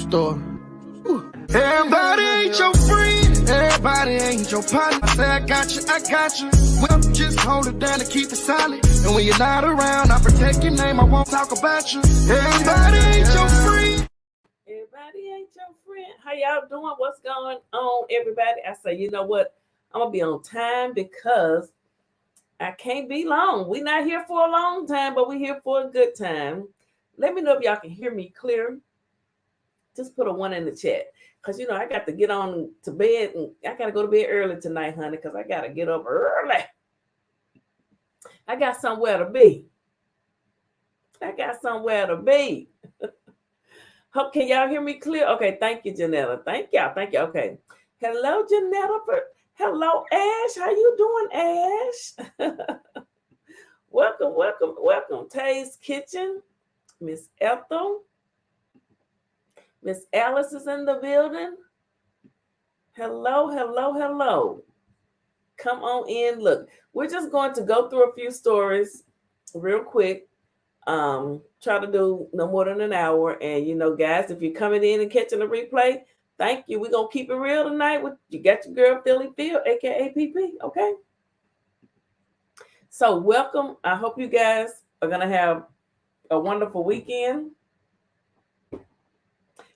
Store. Everybody ain't your friend, everybody ain't your partner. I say I got you. Well, just hold it down and keep it solid. And when you're not around, I protect your name, I won't talk about you. Everybody ain't your friend. Everybody ain't your friend. How y'all doing? What's going on, everybody? I say, you know what? I'm gonna be on time because I can't be long. We're not here for a long time, but we're here for a good time. Let me know if y'all can hear me clear. Just put a 1 in the chat. Because, you know, I got to get on to bed. And I got to go to bed early tonight, honey, because I got to get up early. I got somewhere to be. Hope, can y'all hear me clear? Okay, thank you, Janetta. Thank y'all. Okay. Hello, Janetta. Hello, Ash. How you doing, Ash? Welcome. Tay's Kitchen. Miss Ethel. Miss Alice is in the building. Hello. Come on in. Look, we're just going to go through a few stories real quick. Try to do no more than an hour. And, you know, guys, if you're coming in and catching the replay, thank you. We're going to keep it real tonight. You got your girl, Philly Phil, a.k.a. PP, okay? So welcome. I hope you guys are going to have a wonderful weekend.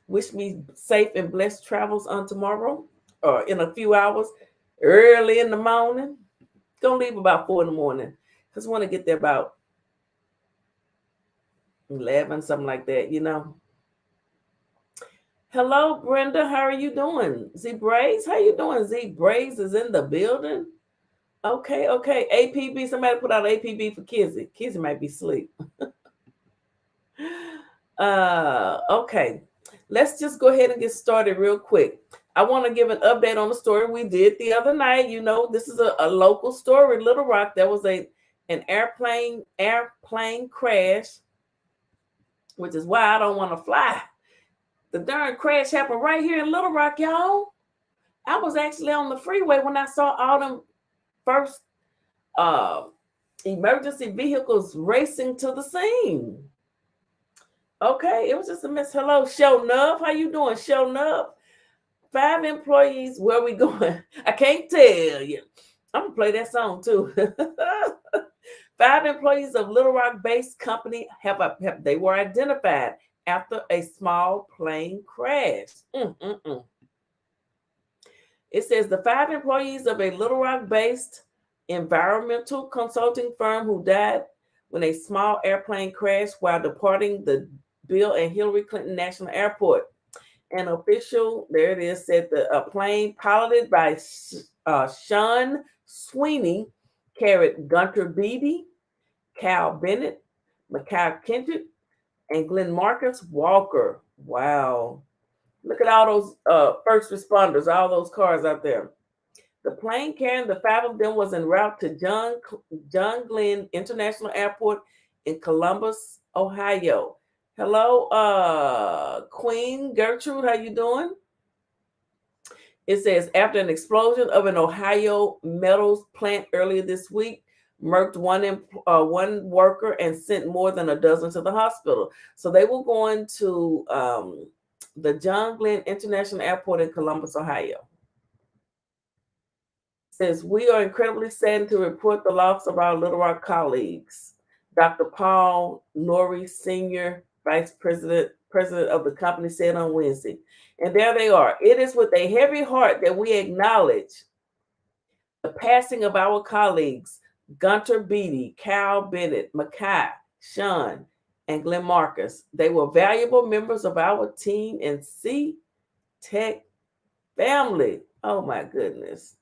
Wish me safe and blessed travels on tomorrow or in a few hours, early in the morning. Gonna leave about 4 in the morning because I want to get there about 11, something like that, you know. Hello, Brenda. How are you doing? Z Braze, how you doing? Z Braze is in the building. Okay. APB, somebody put out APB for Kizzy. Kizzy might be asleep. Okay. Let's just go ahead and get started real quick. I want to give an update on the story we did the other night. You know, this is a local story, Little Rock. There was an airplane crash, which is why I don't want to fly. The darn crash happened right here in Little Rock, y'all. I was actually on the freeway when I saw all them first emergency vehicles racing to the scene. Okay, it was just a miss. Hello, Show Nub. How you doing, Show Nub? 5 employees. Where we going? I can't tell you. I'm gonna play that song too. 5 employees of Little Rock-based company they were identified after a small plane crash. It says the 5 employees of a Little Rock-based environmental consulting firm who died when a small airplane crashed while departing the Bill and Hillary Clinton National Airport. An official, there it is, said the plane piloted by Sean Sweeney carried Gunter Beatty, Cal Bennett, Mikhail Kendrick, and Glenn Marcus Walker. Wow. Look at all those first responders, all those cars out there. The plane carrying the 5 of them was en route to John Glenn International Airport in Columbus, Ohio. Hello, Queen Gertrude, how you doing? It says, after an explosion of an Ohio metals plant earlier this week, murked one worker and sent more than a dozen to the hospital. So they were going to the John Glenn International Airport in Columbus, Ohio. Says, we are incredibly saddened to report the loss of our Little Rock colleagues. Dr. Paul Norrie, Senior Vice President of the company, said on Wednesday. And there they are. It is with a heavy heart that we acknowledge the passing of our colleagues, Gunter Beatty, Cal Bennett, Mackay, Sean, and Glenn Marcus. They were valuable members of our team and C-Tech family. Oh my goodness.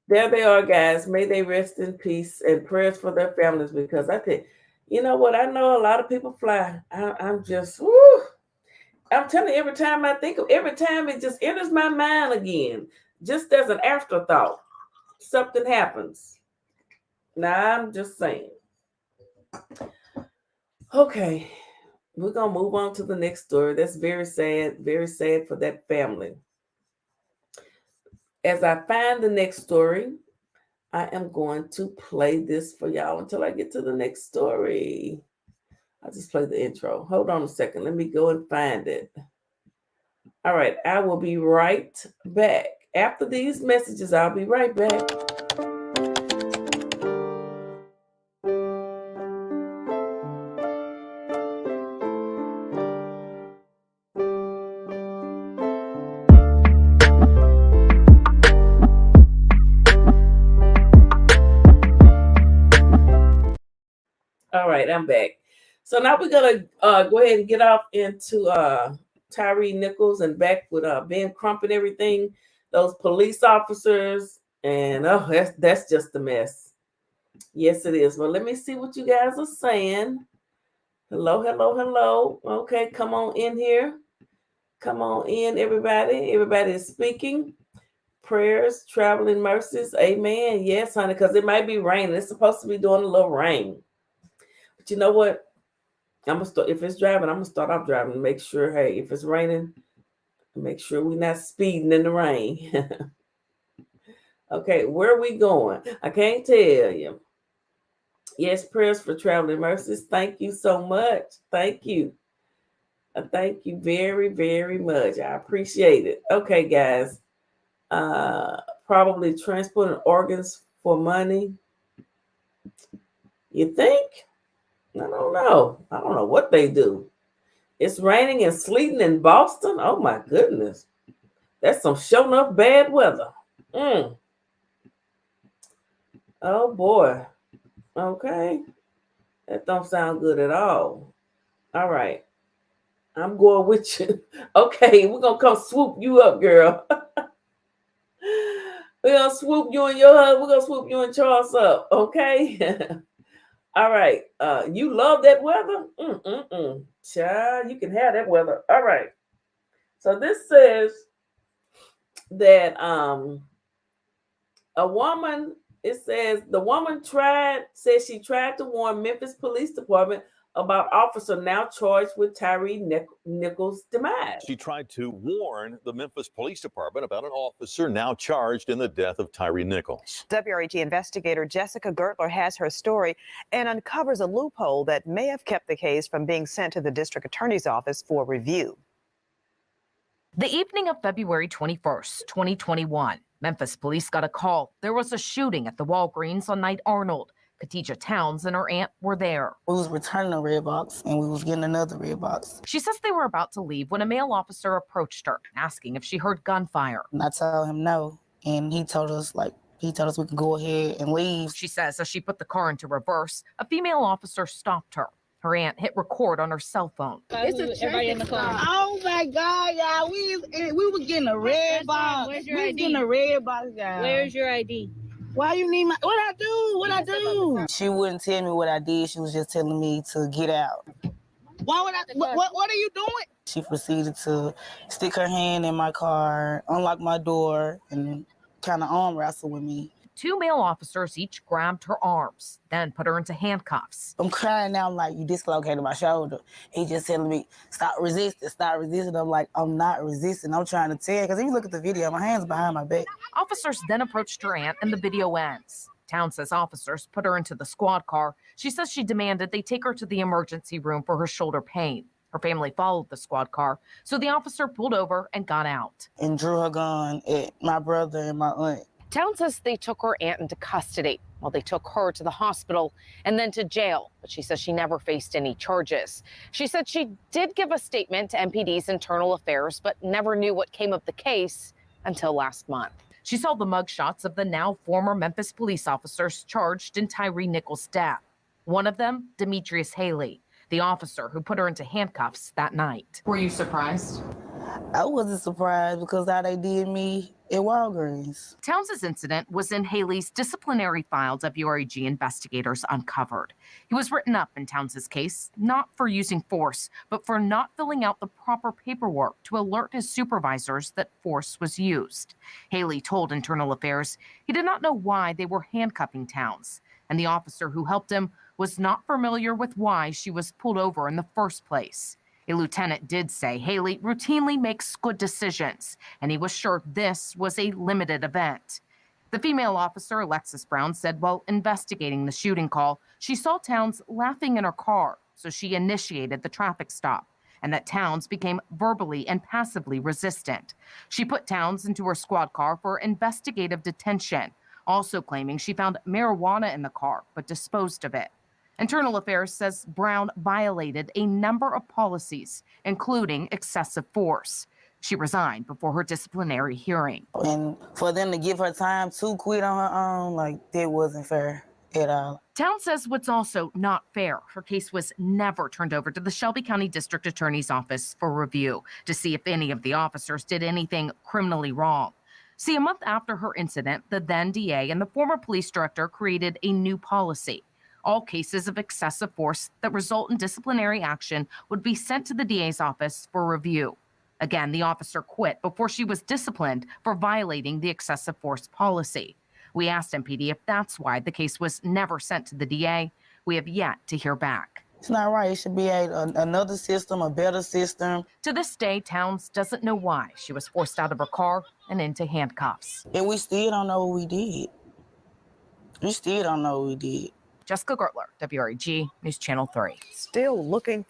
There they are, guys. May they rest in peace, and prayers for their families, because I think, you know what? I know a lot of people fly. I'm just, woo. I'm telling you, every time it just enters my mind again, just as an afterthought, something happens. Now, I'm just saying. Okay. We're going to move on to the next story. That's very sad for that family. As I find the next story, I am going to play this for y'all until I get to the next story. I'll just play the intro. Hold on a second. Let me go and find it. All right. I will be right back. After these messages, I'll be right back. All right, I'm back. So now we're gonna go ahead and get off into Tyre Nichols and back with Ben Crump and everything. Those police officers, and that's just a mess. Yes, it is. Well, let me see what you guys are saying. Hello. Okay, come on in here. Come on in, everybody. Everybody is speaking. Prayers, traveling mercies. Amen. Yes, honey, because it might be raining. It's supposed to be doing a little rain. But you know what? I'm gonna start. If it's driving, I'm gonna start off driving to make sure. Hey, if it's raining, make sure we're not speeding in the rain. Okay, where are we going? I can't tell you. Yes, prayers for traveling mercies. Thank you so much. Thank you. Thank you very, very much. I appreciate it. Okay, guys. Probably transporting organs for money. You think? I don't know. I don't know what they do. It's raining and sleeting in Boston. Oh my goodness. That's some sure enough bad weather. Oh boy. Okay. That don't sound good at all. All right. I'm going with you. Okay, we're gonna come swoop you up, girl. We're gonna swoop you and your husband. We're gonna swoop you and Charles up. Okay. All right. You love that weather? Child, you can have that weather. All right. So this says that a woman, it says the woman says she tried to warn Memphis Police Department about officer now charged with Tyre Nichols' demise. She tried to warn the Memphis Police Department about an officer now charged in the death of Tyre Nichols. WREG investigator Jessica Gertler has her story and uncovers a loophole that may have kept the case from being sent to the district attorney's office for review. The evening of February 21st, 2021, Memphis police got a call. There was a shooting at the Walgreens on Knight Arnold. Khadijah Towns and her aunt were there. We was returning a red box and we was getting another red box. She says they were about to leave when a male officer approached her, asking if she heard gunfire. And I told him no, and he told us we could go ahead and leave. She says as she put the car into reverse, a female officer stopped her. Her aunt hit record on her cell phone. It's a traffic in the car. Oh my God, y'all! We were getting a red box. Where's your we ID? was getting a red box, y'all. Where's your ID? Why you need my? What I do? She wouldn't tell me what I did. She was just telling me to get out. Why would I? What are you doing? She proceeded to stick her hand in my car, unlock my door, and kind of arm wrestle with me. 2 male officers each grabbed her arms, then put her into handcuffs. I'm crying now. I'm like, you dislocated my shoulder. He just telling me, stop resisting, stop resisting. I'm like, I'm not resisting. I'm trying to tell. Because if you look at the video, my hand's behind my back. Officers then approached her aunt and the video ends. Town says officers put her into the squad car. She says she demanded they take her to the emergency room for her shoulder pain. Her family followed the squad car, so the officer pulled over and got out. And drew her gun at my brother and my aunt. Town says they took her aunt into custody while they took her to the hospital and then to jail, but she says she never faced any charges. She said she did give a statement to MPD's internal affairs, but never knew what came of the case until last month. She saw the mugshots of the now former Memphis police officers charged in Tyre Nichols' death. One of them, Demetrius Haley, the officer who put her into handcuffs that night. Were you surprised? I wasn't surprised because how they did me at Walgreens. Towns' incident was in Haley's disciplinary file WREG investigators uncovered. He was written up in Towns' case, not for using force, but for not filling out the proper paperwork to alert his supervisors that force was used. Haley told Internal Affairs he did not know why they were handcuffing Towns, and the officer who helped him was not familiar with why she was pulled over in the first place. A lieutenant did say Haley routinely makes good decisions, and he was sure this was a limited event. The female officer, Alexis Brown, said while investigating the shooting call, she saw Towns laughing in her car, so she initiated the traffic stop, and that Towns became verbally and passively resistant. She put Towns into her squad car for investigative detention, also claiming she found marijuana in the car but disposed of it. Internal Affairs says Brown violated a number of policies, including excessive force. She resigned before her disciplinary hearing. And for them to give her time to quit on her own, like, that wasn't fair at all. Town says what's also not fair, her case was never turned over to the Shelby County District Attorney's Office for review to see if any of the officers did anything criminally wrong. See, a month after her incident, the then DA and the former police director created a new policy. All cases of excessive force that result in disciplinary action would be sent to the DA's office for review. Again, the officer quit before she was disciplined for violating the excessive force policy. We asked MPD if that's why the case was never sent to the DA. We have yet to hear back. It's not right. It should be another system, a better system. To this day, Towns doesn't know why she was forced out of her car and into handcuffs. And we still don't know what we did. We still don't know what we did. Jessica Gertler, WREG, News Channel 3. Still looking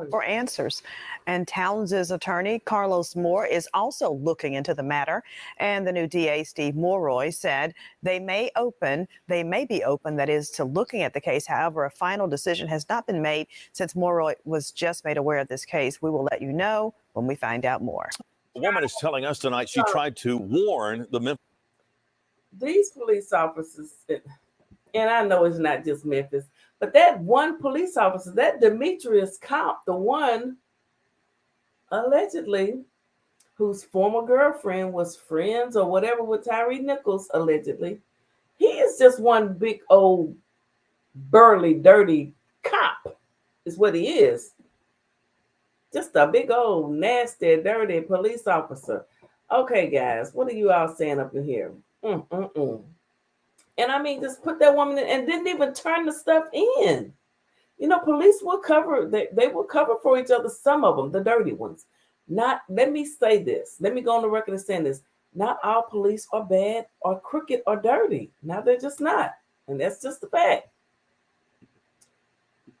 for answers. And Towns' attorney, Carlos Moore, is also looking into the matter. And the new DA, Steve Mulroy, said they may be open, that is, to looking at the case. However, a final decision has not been made since Mulroy was just made aware of this case. We will let you know when we find out more. A woman is telling us tonight she tried to warn the Memphis. These police officers, and I know it's not just Memphis, but that one police officer, that Demetrius cop, the one allegedly whose former girlfriend was friends or whatever with Tyre Nichols, allegedly, he is just one big old burly, dirty cop, is what he is. Just a big old nasty, dirty police officer. Okay, guys, what are you all saying up in here? And I mean, just put that woman in and didn't even turn the stuff in. You know, police will cover, they will cover for each other, some of them, the dirty ones. Not, let me say this. Let me go on the record and saying this. Not all police are bad or crooked or dirty. Now they're just not. And that's just the fact.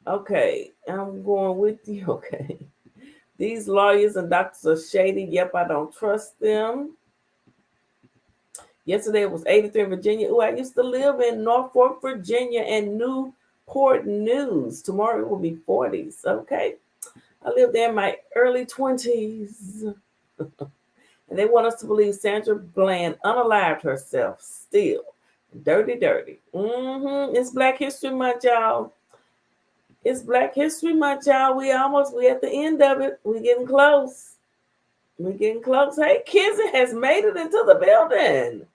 Okay, I'm going with you. Okay. These lawyers and doctors are shady. Yep, I don't trust them. Yesterday it was 83 in Virginia. Oh, I used to live in Norfolk, Virginia and Newport News. Tomorrow it will be 40s. Okay. I lived there in my early 20s. And they want us to believe Sandra Bland unalived herself still. Dirty, dirty. It's Black History Month, y'all. It's Black History Month, y'all. We at the end of it. We're getting close. We're getting close. Hey, Kizzy has made it into the building.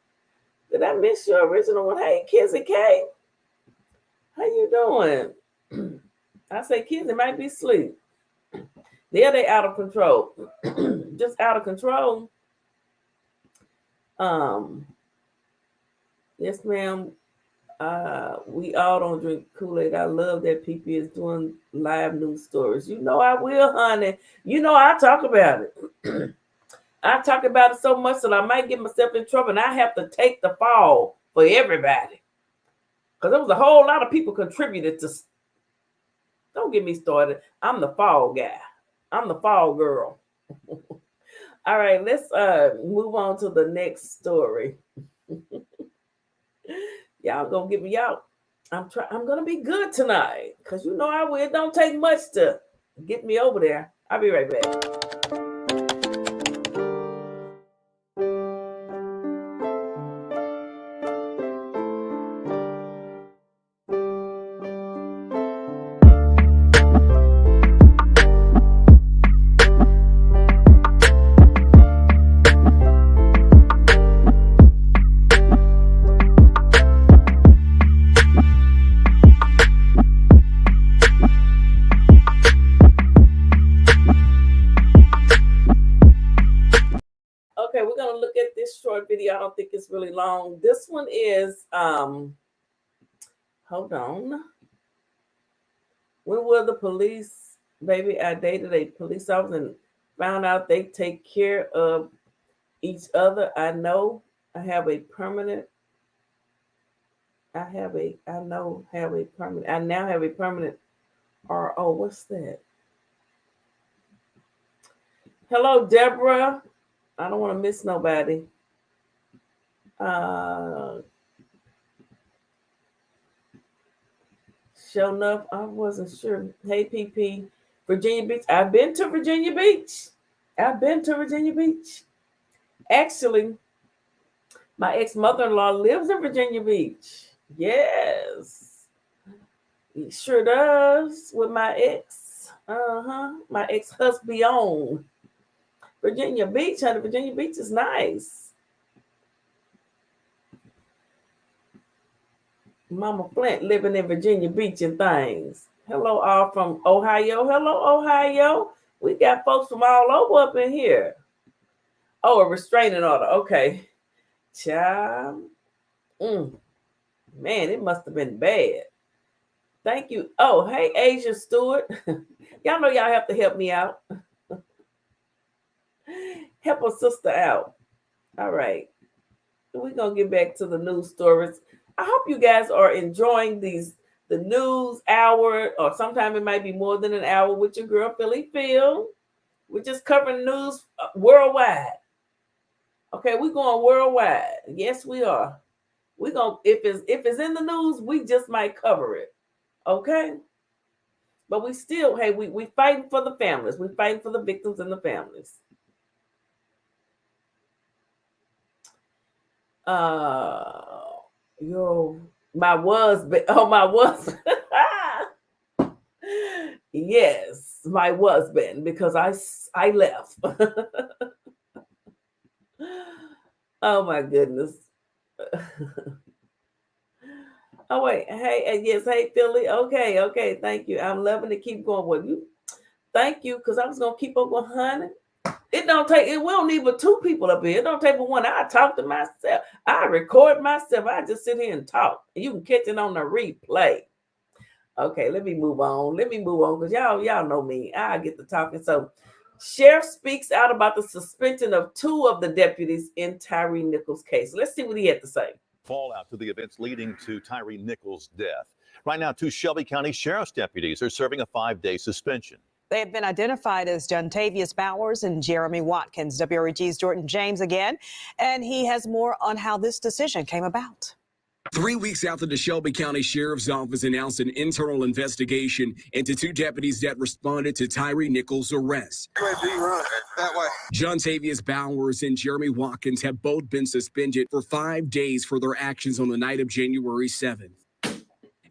Did I miss your original one? Hey, Kizzy K. How you doing? I say kids, they might be asleep. There they out of control. Just out of control. Yes, ma'am. We all don't drink Kool-Aid. I love that PP is doing live news stories. You know I will, honey. You know I talk about it. I talk about it so much that I might get myself in trouble, and I have to take the fall for everybody. Because there was a whole lot of people contributed to. Don't get me started. I'm the fall guy. I'm the fall girl. All right, let's move on to the next story. Y'all gonna get me out. I'm gonna be good tonight, because you know I will. It don't take much to get me over there. I'll be right back. Short video. I don't think it's really long. This one is hold on. When will the police, baby, I dated a police officer and found out they take care of each other. I now have a permanent RO. What's that? Hello, Deborah. I don't want to miss nobody. Sure enough, I wasn't sure. Hey, PP, Virginia Beach. I've been to Virginia Beach. Actually, my ex-mother-in-law lives in Virginia Beach. Yes, he sure does. With my ex. My ex-husband. Virginia Beach, honey. Virginia Beach is nice. Mama Flint living in Virginia Beach and things. Hello, all from Ohio. Hello, Ohio. We got folks from all over up in here. Oh, a restraining order. Okay. Child. Man, it must have been bad. Thank you. Oh, hey, Asia Stewart. Y'all know y'all have to help me out. Help a sister out. All right. We're going to get back to the news stories. I hope you guys are enjoying the news hour, or sometimes it might be more than an hour with your girl, Philly Phil. We're just covering news worldwide. Okay, we're going worldwide. Yes, we are. We're going, if it's in the news, we just might cover it. Okay? But we still, hey, we fighting for the families. We fighting for the victims and the families. My husband. Yes, my husband, because I left. Oh my goodness. Oh wait, hey, yes, hey Philly. Okay, thank you. I'm loving to keep going with you. Thank you, because I was gonna keep on going, honey. We don't need but two people up here. It don't take but one. I talk to myself. I record myself. I just sit here and talk. You can catch it on the replay. Okay, let me move on. Because y'all know me. I get to talking. So, sheriff speaks out about the suspension of two of the deputies in Tyre Nichols' case. Let's see what he had to say. Fallout to the events leading to Tyre Nichols' death. Right now, two Shelby County Sheriff's deputies are serving a 5-day suspension. They have been identified as Jontavius Bowers and Jeremy Watkins. WREG's Jordan James again, and he has more on how this decision came about. 3 weeks after the Shelby County Sheriff's Office announced an internal investigation into two deputies that responded to Tyre Nichols' arrest. Jontavius Bowers and Jeremy Watkins have both been suspended for 5 days for their actions on the night of January 7th.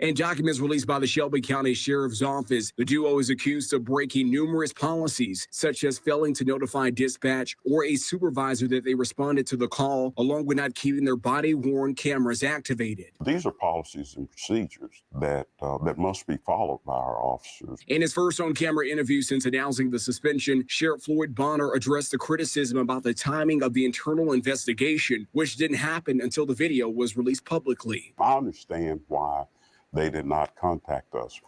In documents released by the Shelby County Sheriff's Office, the duo is accused of breaking numerous policies, such as failing to notify dispatch or a supervisor that they responded to the call, along with not keeping their body-worn cameras activated. These are policies and procedures that must be followed by our officers. In his first on-camera interview since announcing the suspension, Sheriff Floyd Bonner addressed the criticism about the timing of the internal investigation, which didn't happen until the video was released publicly. I understand why they did not contact us.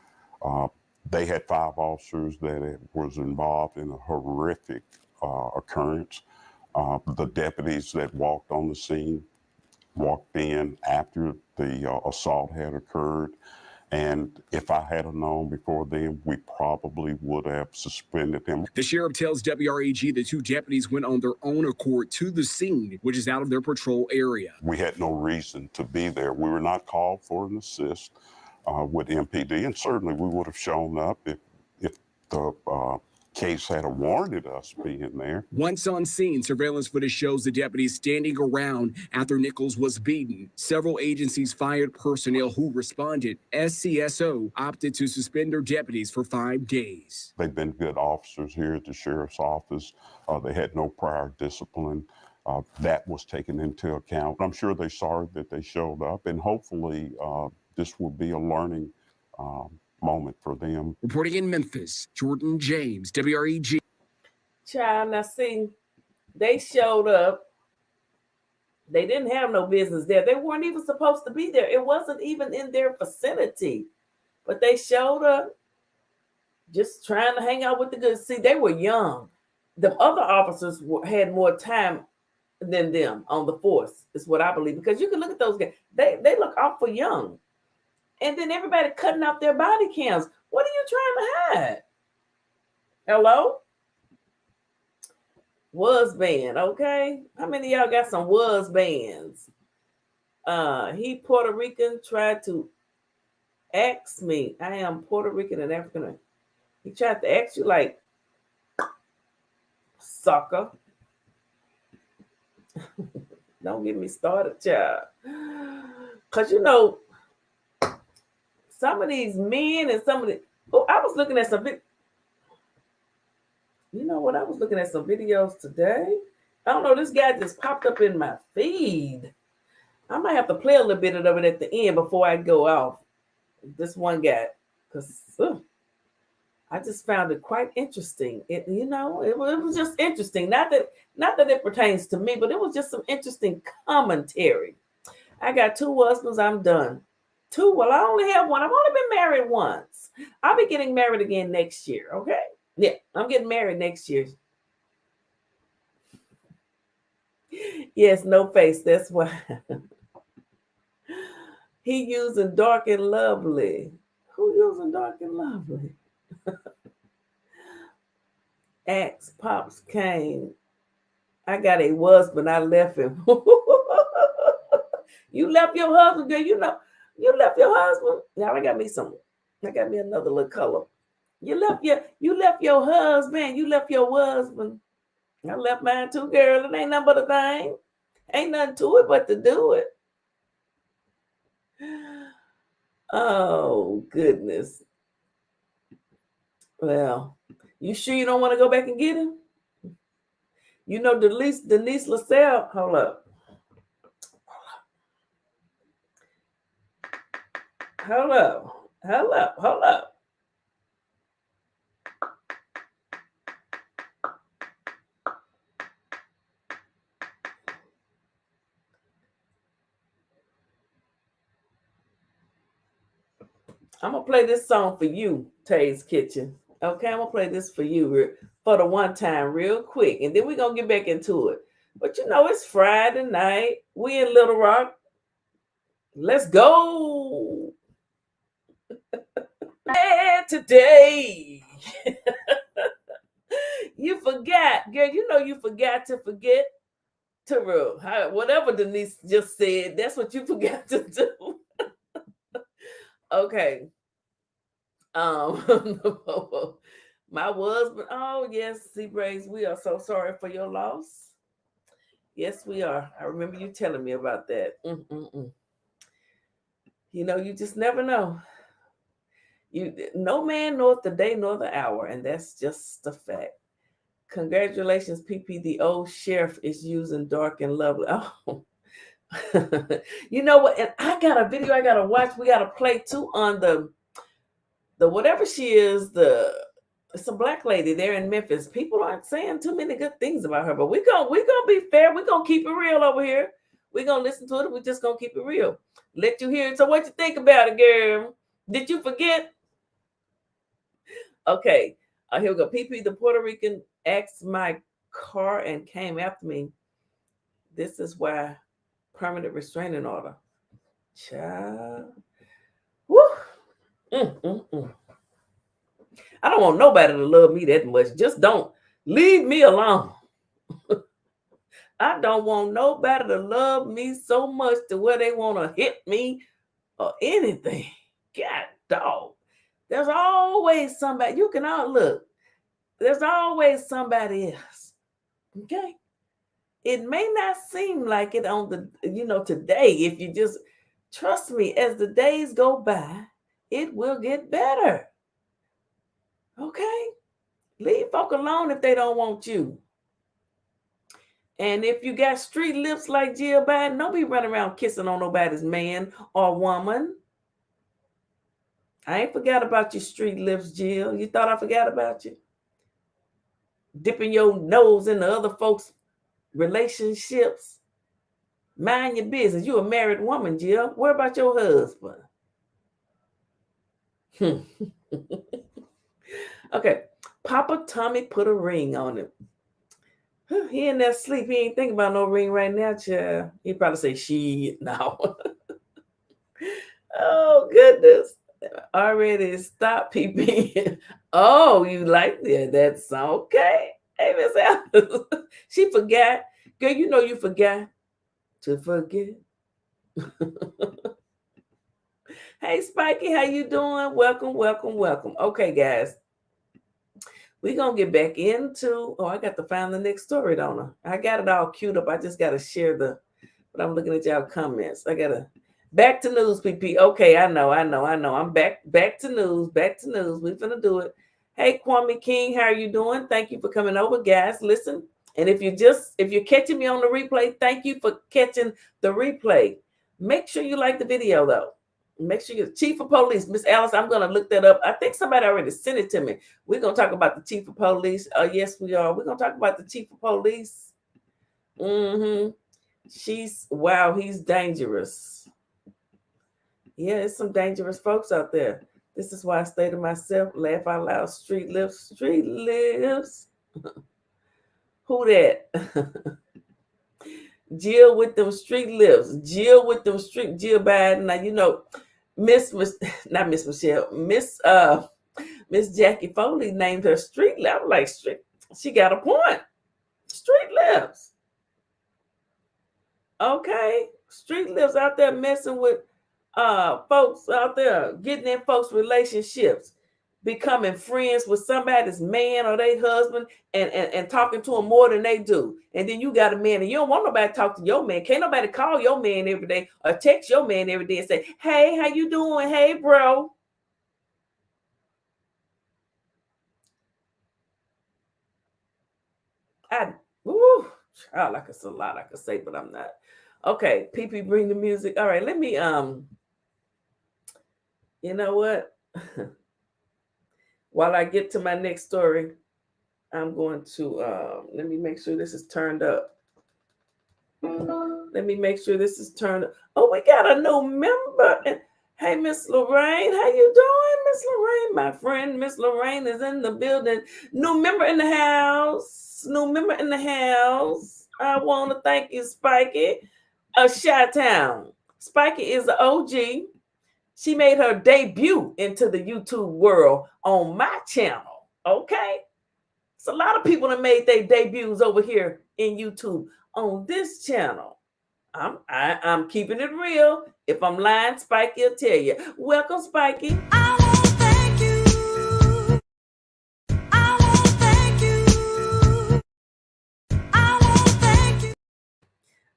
They had 5 officers that was involved in a horrific occurrence. The deputies that walked on the scene walked in after the assault had occurred. And if I had known before then, we probably would have suspended him. The sheriff tells WREG the 2 deputies went on their own accord to the scene, which is out of their patrol area. We had no reason to be there. We were not called for an assist with MPD, and certainly we would have shown up if the case had warranted us being there. Once on scene, surveillance footage shows the deputies standing around after Nichols was beaten. Several agencies fired personnel who responded. SCSO opted to suspend their deputies for 5 days. They've been good officers here at the sheriff's office. They had no prior discipline. That was taken into account. I'm sure they're sorry that they showed up, and hopefully this will be a learning moment for them. Reporting in Memphis, Jordan James, WREG. Child, now see, they showed up. They didn't have no business there. They weren't even supposed to be there. It wasn't even in their vicinity. But they showed up just trying to hang out with the good. See, they were young. The other officers had more time than them on the force, is what I believe. Because you can look at those guys. They look awful young. And then everybody cutting off their body cams. What are you trying to hide? Hello? Was band, okay? How many of y'all got some was bands? He Puerto Rican tried to ask me. I am Puerto Rican and African. He tried to ask you like, sucker. Don't get me started, child. Because you know, some of these men and some of the, I was looking at some, you know what? I was looking at some videos today. I don't know, this guy just popped up in my feed. I might have to play a little bit of it at the end before I go off. This one guy, because I just found it quite interesting. It was just interesting. Not that it pertains to me, but it was just some interesting commentary. I got 2 husbands. I'm done. 2. Well, I only have 1. I've only been married once. I'll be getting married again next year. Okay. Yeah, I'm getting married next year. Yes, no face. That's why. He using dark and lovely. Who using dark and lovely? Axe Pops came. I got a husband. I left him. You left your husband, girl. You know, you left your husband. Now I got me another little color. You left your husband. You left your husband. I left mine too, girl. It ain't nothing but a thing. Ain't nothing to it but to do it. Oh, goodness. Well, you sure you don't want to go back and get him? You know, Denise LaSalle, hold up. I'm going to play this song for you, Tay's Kitchen. Okay, I'm going to play this for you for the one time real quick, and then we're going to get back into it. But you know, it's Friday night. We in Little Rock. Let's go. Today. You forgot, girl. You know you forgot to forget to whatever Denise just said. That's what you forgot to do. Okay. My husband. Oh yes, Seabraves. We are so sorry for your loss. Yes, we are. I remember you telling me about that. You just never know. No man knoweth the day nor the hour, and that's just a fact. Congratulations, PP. The old sheriff is using dark and lovely. Oh, you know what? And I got a video I gotta watch. We gotta play too on the whatever she is. It's a black lady there in Memphis. People aren't saying too many good things about her, but we're gonna be fair. We're gonna keep it real over here. We're gonna listen to it. We're just gonna keep it real. Let you hear it. So what you think about it, girl? Did you forget? Okay, here we go. PP, the Puerto Rican, axed my car and came after me. This is why permanent restraining order. Child. Woo. I don't want nobody to love me that much. Just don't leave me alone. I don't want nobody to love me so much to where they want to hit me or anything. God dog. There's always somebody. You can all look. There's always somebody else. Okay? It may not seem like it on the, today. If you just trust me, as the days go by, it will get better. Okay? Leave folk alone if they don't want you. And if you got street lips like Jill Biden, don't be running around kissing on nobody's man or woman. I ain't forgot about your street lips, Jill. You thought I forgot about you? Dipping your nose into other folks' relationships. Mind your business. You a married woman, Jill. Worry about your husband. Okay. Papa Tommy put a ring on him. He in that sleep. He ain't thinking about no ring right now, child. He probably say she now. Oh, goodness. Already stop peeping. Oh, you like that? That's okay. Hey, Miss Alice. She forgot. Girl, you forgot to forget. Hey, Spiky, how you doing? Welcome. Okay, guys. We're going to get back into, I got to find the next story, don't I? I got it all queued up. I just got to share but I'm looking at y'all comments. I got to, back to news, PP. Okay, I know. I'm back to news. We're going to do it. Hey, Kwame King, how are you doing? Thank you for coming over, guys. Listen, and if you're catching me on the replay, thank you for catching the replay. Make sure you like the video, though. Make sure you're Chief of Police. Miss Alice, I'm going to look that up. I think somebody already sent it to me. We're going to talk about the Chief of Police. Yes, we are. We're going to talk about the Chief of Police. He's dangerous. Yeah, there's some dangerous folks out there. This is why I stay to myself, laugh out loud, street lips. Who that? Jill with them street lips. Jill Biden. Now, Miss Jackie Foley named her street lip. Like street. She got a point. Street lips. Okay. Street lips out there messing with folks out there, getting in folks' relationships, becoming friends with somebody's man or their husband and talking to them more than they do. And then you got a man and you don't want nobody to talk to your man. Can't nobody call your man every day or text your man every day and say, hey, how you doing? Hey, bro. Like it's a lot I could say, but I'm not. Okay, PP, bring the music. All right, let me, you know what? While I get to my next story, I'm going to, let me make sure this is turned up. Oh, we got a new member. Hey, Miss Lorraine, how you doing, Miss Lorraine? My friend, Miss Lorraine is in the building. New member in the house. I want to thank you, Spiky of Chi-Town. Spiky is the OG. She made her debut into the YouTube world on my channel. Okay. It's a lot of people that made their debuts over here in YouTube on this channel. I'm keeping it real. If I'm lying, Spiky will tell you. Welcome, Spiky. I want to thank you.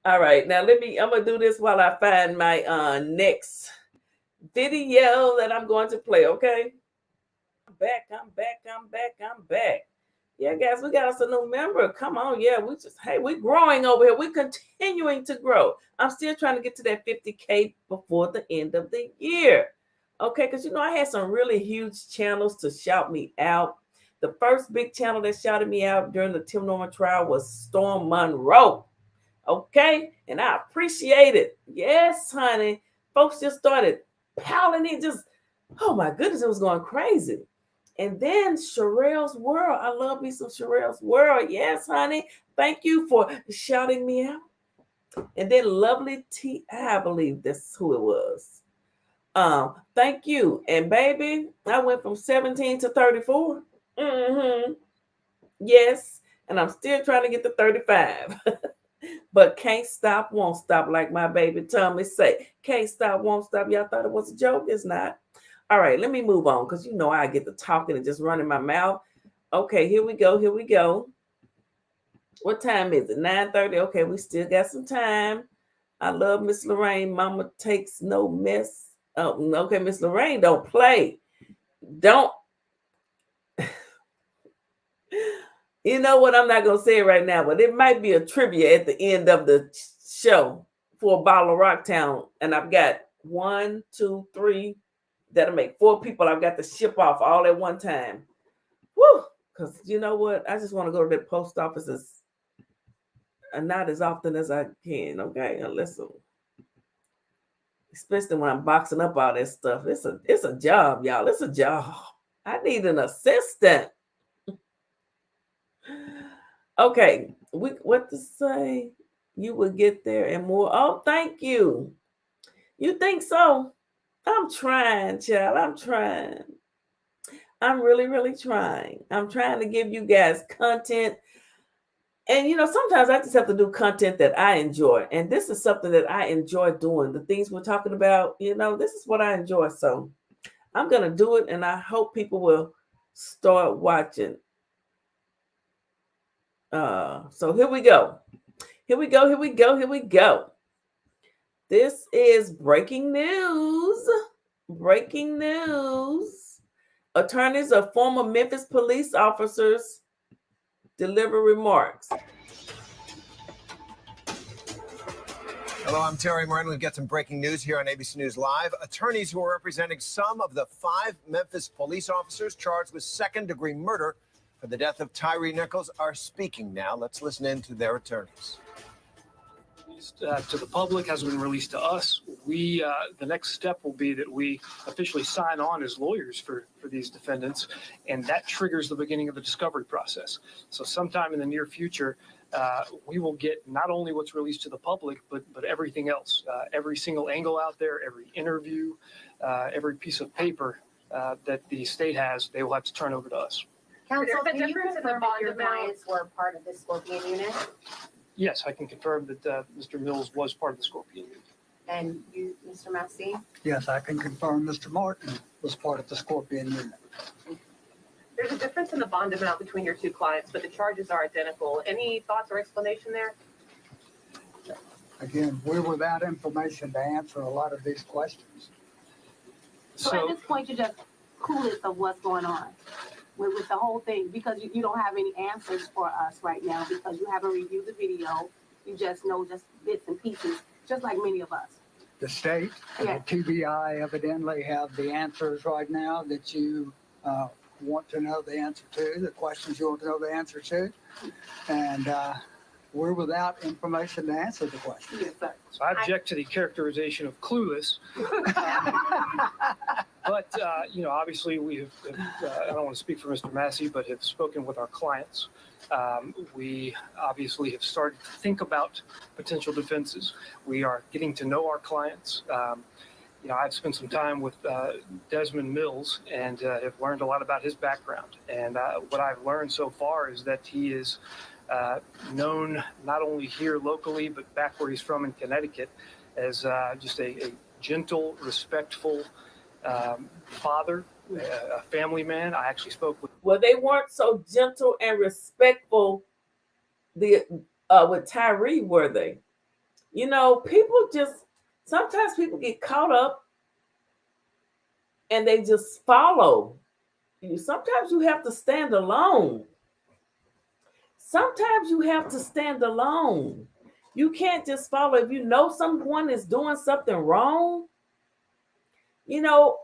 All right, now I'm gonna do this while I find my next video that I'm going to play, okay? I'm back. Yeah, guys, we got us a new member. Come on, yeah, we're growing over here. We're continuing to grow. I'm still trying to get to that 50K before the end of the year. Okay, because I had some really huge channels to shout me out. The first big channel that shouted me out during the Tim Norman trial was Storm Monroe. Okay, and I appreciate it. Yes, honey. Folks just started piling in, oh my goodness, it was going crazy. And then Sherelle's World. I love me some Sherelle's World. Yes, honey. Thank you for shouting me out. And then Lovely T, I believe that's who it was. Thank you. And baby, I went from 17 to 34. Yes. And I'm still trying to get to 35. But can't stop, won't stop, like my baby Tommy say. Can't stop, won't stop. Y'all thought it was a joke? It's not. All right, let me move on because I get to talking and just running my mouth. Okay, here we go. What time is it? 9:30. Okay, we still got some time. I love Miss Lorraine. Mama takes no mess. Oh, okay, Miss Lorraine, don't play. Don't. You know what? I'm not going to say it right now, but it might be a trivia at the end of the show for a bottle of Rocktown. And I've got 1, 2, 3. That'll make 4 people I've got to ship off all at one time. Woo! Because you know what? I just want to go to the post office not as often as I can, okay? Especially when I'm boxing up all that stuff. It's a job, y'all. It's a job. I need an assistant. Okay, what to say? You will get there and more. Oh, thank you. You think so? I'm trying, child. I'm trying. I'm really, really trying. I'm trying to give you guys content. And, sometimes I just have to do content that I enjoy. And this is something that I enjoy doing. The things we're talking about, this is what I enjoy. So I'm going to do it. And I hope people will start watching. So here we go. This is breaking news. Attorneys of former Memphis police officers deliver remarks. Hello, I'm Terry Martin. We've got some breaking news here on ABC News Live. Attorneys who are representing some of the 5 Memphis police officers charged with second-degree murder for the death of Tyre Nichols are speaking now. Let's listen in to their attorneys. To the public, hasn't been released to us. The next step will be that we officially sign on as lawyers for these defendants, and that triggers the beginning of the discovery process. So sometime in the near future, we will get not only what's released to the public, but everything else, every single angle out there, every interview, every piece of paper that the state has, they will have to turn over to us. Counsel, can you confirm that your clients were part of the Scorpion unit? Yes, I can confirm that Mr. Mills was part of the Scorpion unit. And you, Mr. Massey? Yes, I can confirm Mr. Martin was part of the Scorpion unit. There's a difference in the bond amount between your two clients, but the charges are identical. Any thoughts or explanation there? Again, we're without information to answer a lot of these questions. So at this point, you're just clueless of what's going on with the whole thing, because you don't have any answers for us right now because you haven't reviewed the video. You just know just bits and pieces, just like many of us. The state and the TBI evidently have the answers right now that you want to know the answer to, the questions you want to know the answer to. And we're without information to answer the question. Yes, sir. So I object to the characterization of clueless. But, obviously we have, I don't want to speak for Mr. Massey, but have spoken with our clients. We obviously have started to think about potential defenses. We are getting to know our clients. I've spent some time with Desmond Mills and have learned a lot about his background. And what I've learned so far is that he is known not only here locally, but back where he's from in Connecticut as just a gentle, respectful father, a family man. I actually spoke with. Well, they weren't so gentle and respectful with Tyre, were they? People sometimes people get caught up and they just follow you. Sometimes you have to stand alone. Sometimes you have to stand alone. You can't just follow. If you know someone is doing something wrong, you know,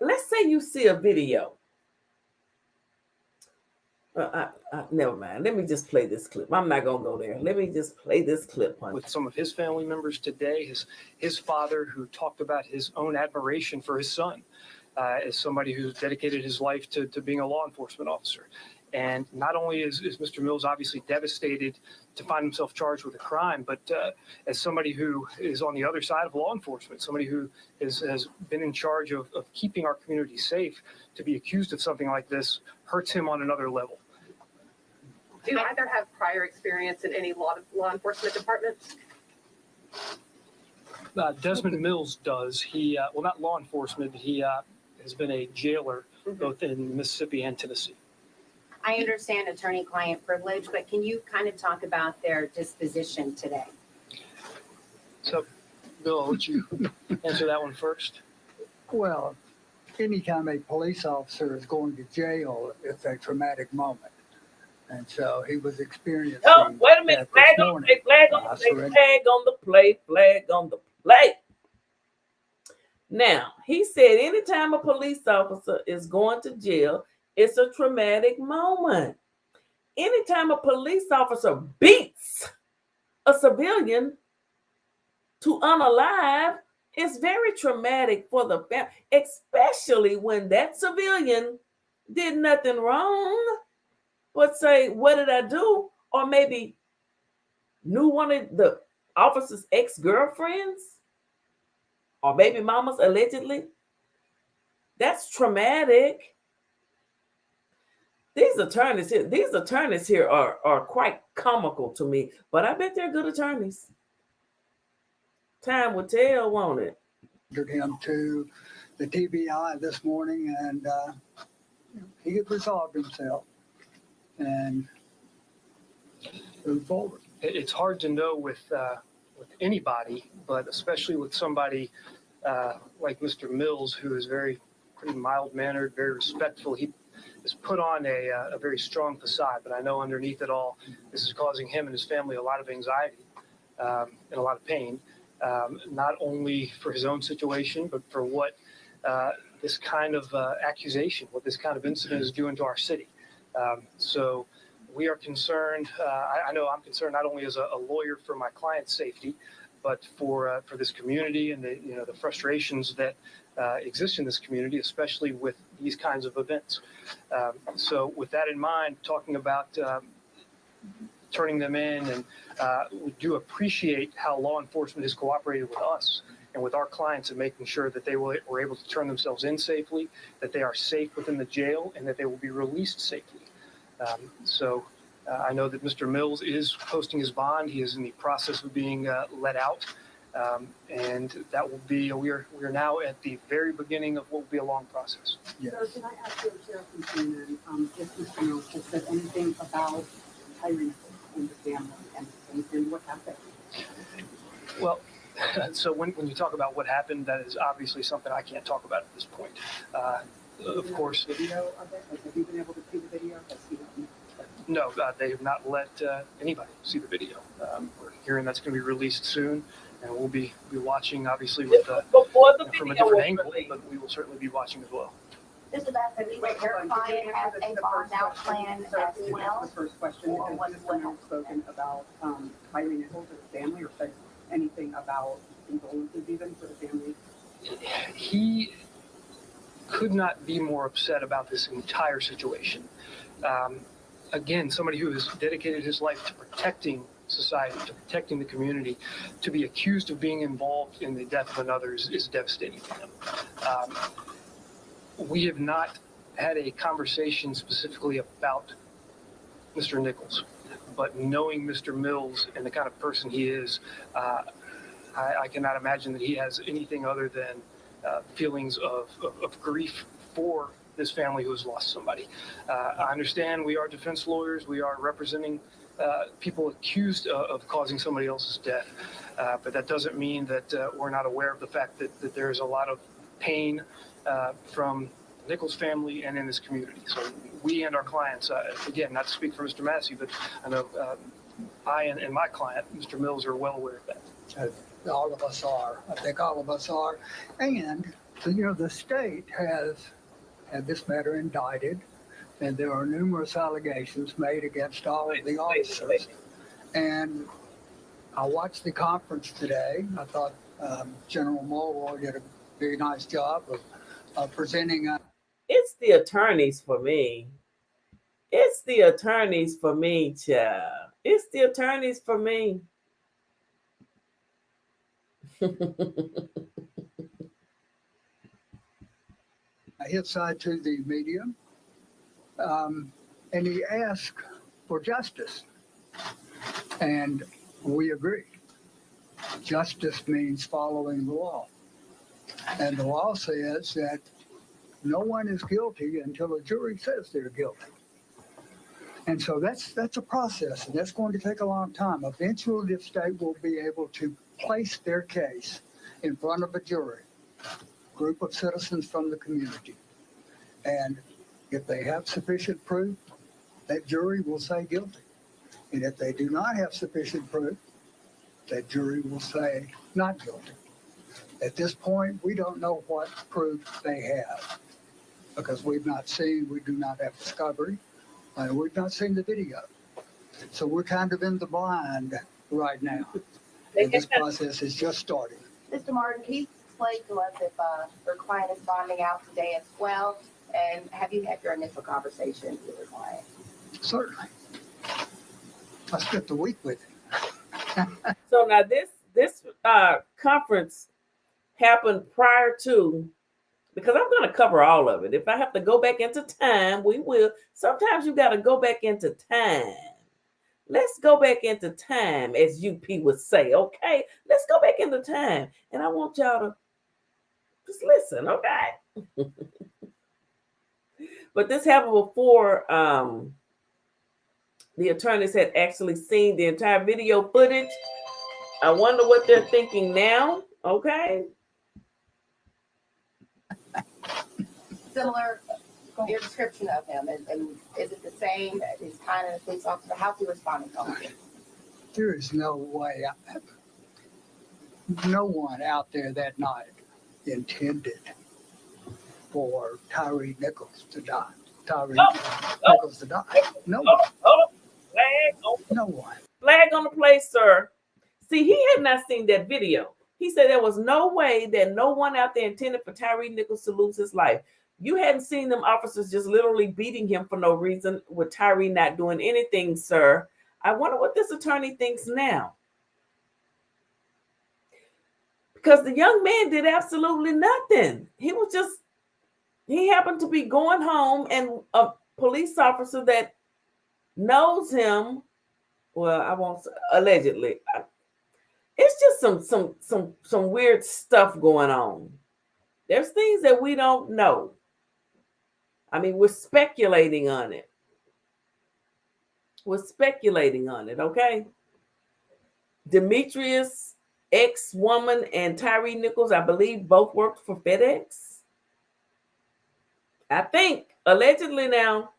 let's say you see a video. Never mind. Let me just play this clip. I'm not going to go there. Let me just play this clip. With some of his family members today, his father, who talked about his own admiration for his son as somebody who's dedicated his life to being a law enforcement officer. And not only is Mr. Mills obviously devastated to find himself charged with a crime, but as somebody who is on the other side of law enforcement, somebody who has been in charge of keeping our community safe, to be accused of something like this hurts him on another level. Do you either have prior experience in any law enforcement departments? Desmond Mills does. He, well, not law enforcement, but he has been a jailer both in Mississippi and Tennessee. I understand attorney-client privilege, but can you kind of talk about their disposition today? So, Bill, I'll let you answer that one first. Well, anytime a police officer is going to jail, it's a traumatic moment. And so he was experiencing. Oh, wait a minute. Flag on the play, flag on the play, flag on the play, flag on the play. Now, he said anytime a police officer is going to jail, it's a traumatic moment. Anytime a police officer beats a civilian to unalive, it's very traumatic for the family, especially when that civilian did nothing wrong. But say, what did I do? Or maybe knew one of the officer's ex-girlfriends or baby mamas, allegedly. That's traumatic. These attorneys here are quite comical to me, but I bet they're good attorneys. Time will tell, won't it? Him to the TBI this morning, and he had resolved himself and move forward. It's hard to know with anybody, but especially with somebody like Mr. Mills, who is pretty mild-mannered, very respectful. He has put on a very strong facade, but I know underneath it all, this is causing him and his family a lot of anxiety and a lot of pain, not only for his own situation, but for what this kind of accusation, what this kind of incident is doing to our city. So we are concerned. I know I'm concerned not only as a lawyer for my client's safety, but for this community and the frustrations that exist in this community, especially with these kinds of events. So with that in mind, talking about turning them in, and we do appreciate how law enforcement has cooperated with us and with our clients in making sure that they were able to turn themselves in safely, that they are safe within the jail, and that they will be released safely. So I know that Mr. Mills is posting his bond. He is in the process of being let out. And that will be, we are now at the very beginning of what will be a long process. Yes. So can I ask you, Sheriff McKinnon, if Mr. Mills has said anything about Tyre Nichols and the family and what happened? Well, so when you talk about what happened, that is obviously something I can't talk about at this point. Of course. Video of it? Like, have you been able to see the video? No, they have not let anybody see the video. We're hearing that's going to be released soon, and we'll be watching, obviously, with from a different angle, but we will certainly be watching as well. This is about the your client has a bond out plan as well. The first question, has Mr. Mills spoken about Tyre Nichols or the family, or said anything about condolences even for the family? He could not be more upset about this entire situation. Again, somebody who has dedicated his life to protecting society, to protecting the community, to be accused of being involved in the death of another is devastating to him. We have not had a conversation specifically about Mr. Nichols, but knowing Mr. Mills and the kind of person he is, I cannot imagine that he has anything other than feelings of grief for this family who has lost somebody. I understand we are defense lawyers. We are representing people accused of causing somebody else's death. But that doesn't mean that we're not aware of the fact that there's a lot of pain from Nichols family and in this community. So we and our clients, again, not to speak for Mr. Massey, but I know I and my client, Mr. Mills, are well aware of that. All of us are. I think all of us are. And, the state has had this matter indicted, and there are numerous allegations made against all of the officers. And I watched the conference today. I thought General Mulroy did a very nice job of presenting. It's the attorneys for me. It's the attorneys for me, child. It's the attorneys for me. His side to the media, and he asked for justice. And we agree. Justice means following the law. And the law says that no one is guilty until a jury says they're guilty. And so that's a process, and that's going to take a long time. Eventually, the state will be able to place their case in front of a jury, group of citizens from the community. And if they have sufficient proof, that jury will say guilty. And if they do not have sufficient proof, that jury will say not guilty. At this point, we don't know what proof they have because we do not have discovery, and we've not seen the video. So we're kind of in the blind right now. And this process is just starting. Mr. Martin, can you explain to us if your client is bonding out today as well? And have you had your initial conversation with your client? Certainly. I spent the week with him. So now this conference happened prior to, because I'm going to cover all of it. If I have to go back into time, we will. Sometimes you got to go back into time. Let's go back into time, as UP would say, okay? Let's go back into time. And I want y'all to just listen, okay? But this happened before the attorneys had actually seen the entire video footage. I wonder what they're thinking now, okay? Similar, your description of him, and is it the same? He's kind of a police officer. How's he responding to him? There is no way, no one out there that night intended for Tyre Nichols to die. Nichols to die. No one. No one. Flag on the play, sir. See, he had not seen that video. He said there was no way that no one out there intended for Tyre Nichols to lose his life. You hadn't seen them officers just literally beating him for no reason with Tyre not doing anything, sir. I wonder what this attorney thinks now. Because the young man did absolutely nothing. He happened to be going home, and a police officer that knows him, well, I won't say allegedly. It's just some weird stuff going on. There's things that we don't know. I mean, we're speculating on it. We're speculating on it, okay? Demetrius, ex-woman, and Tyre Nichols, I believe, both worked for FedEx. I think, allegedly now.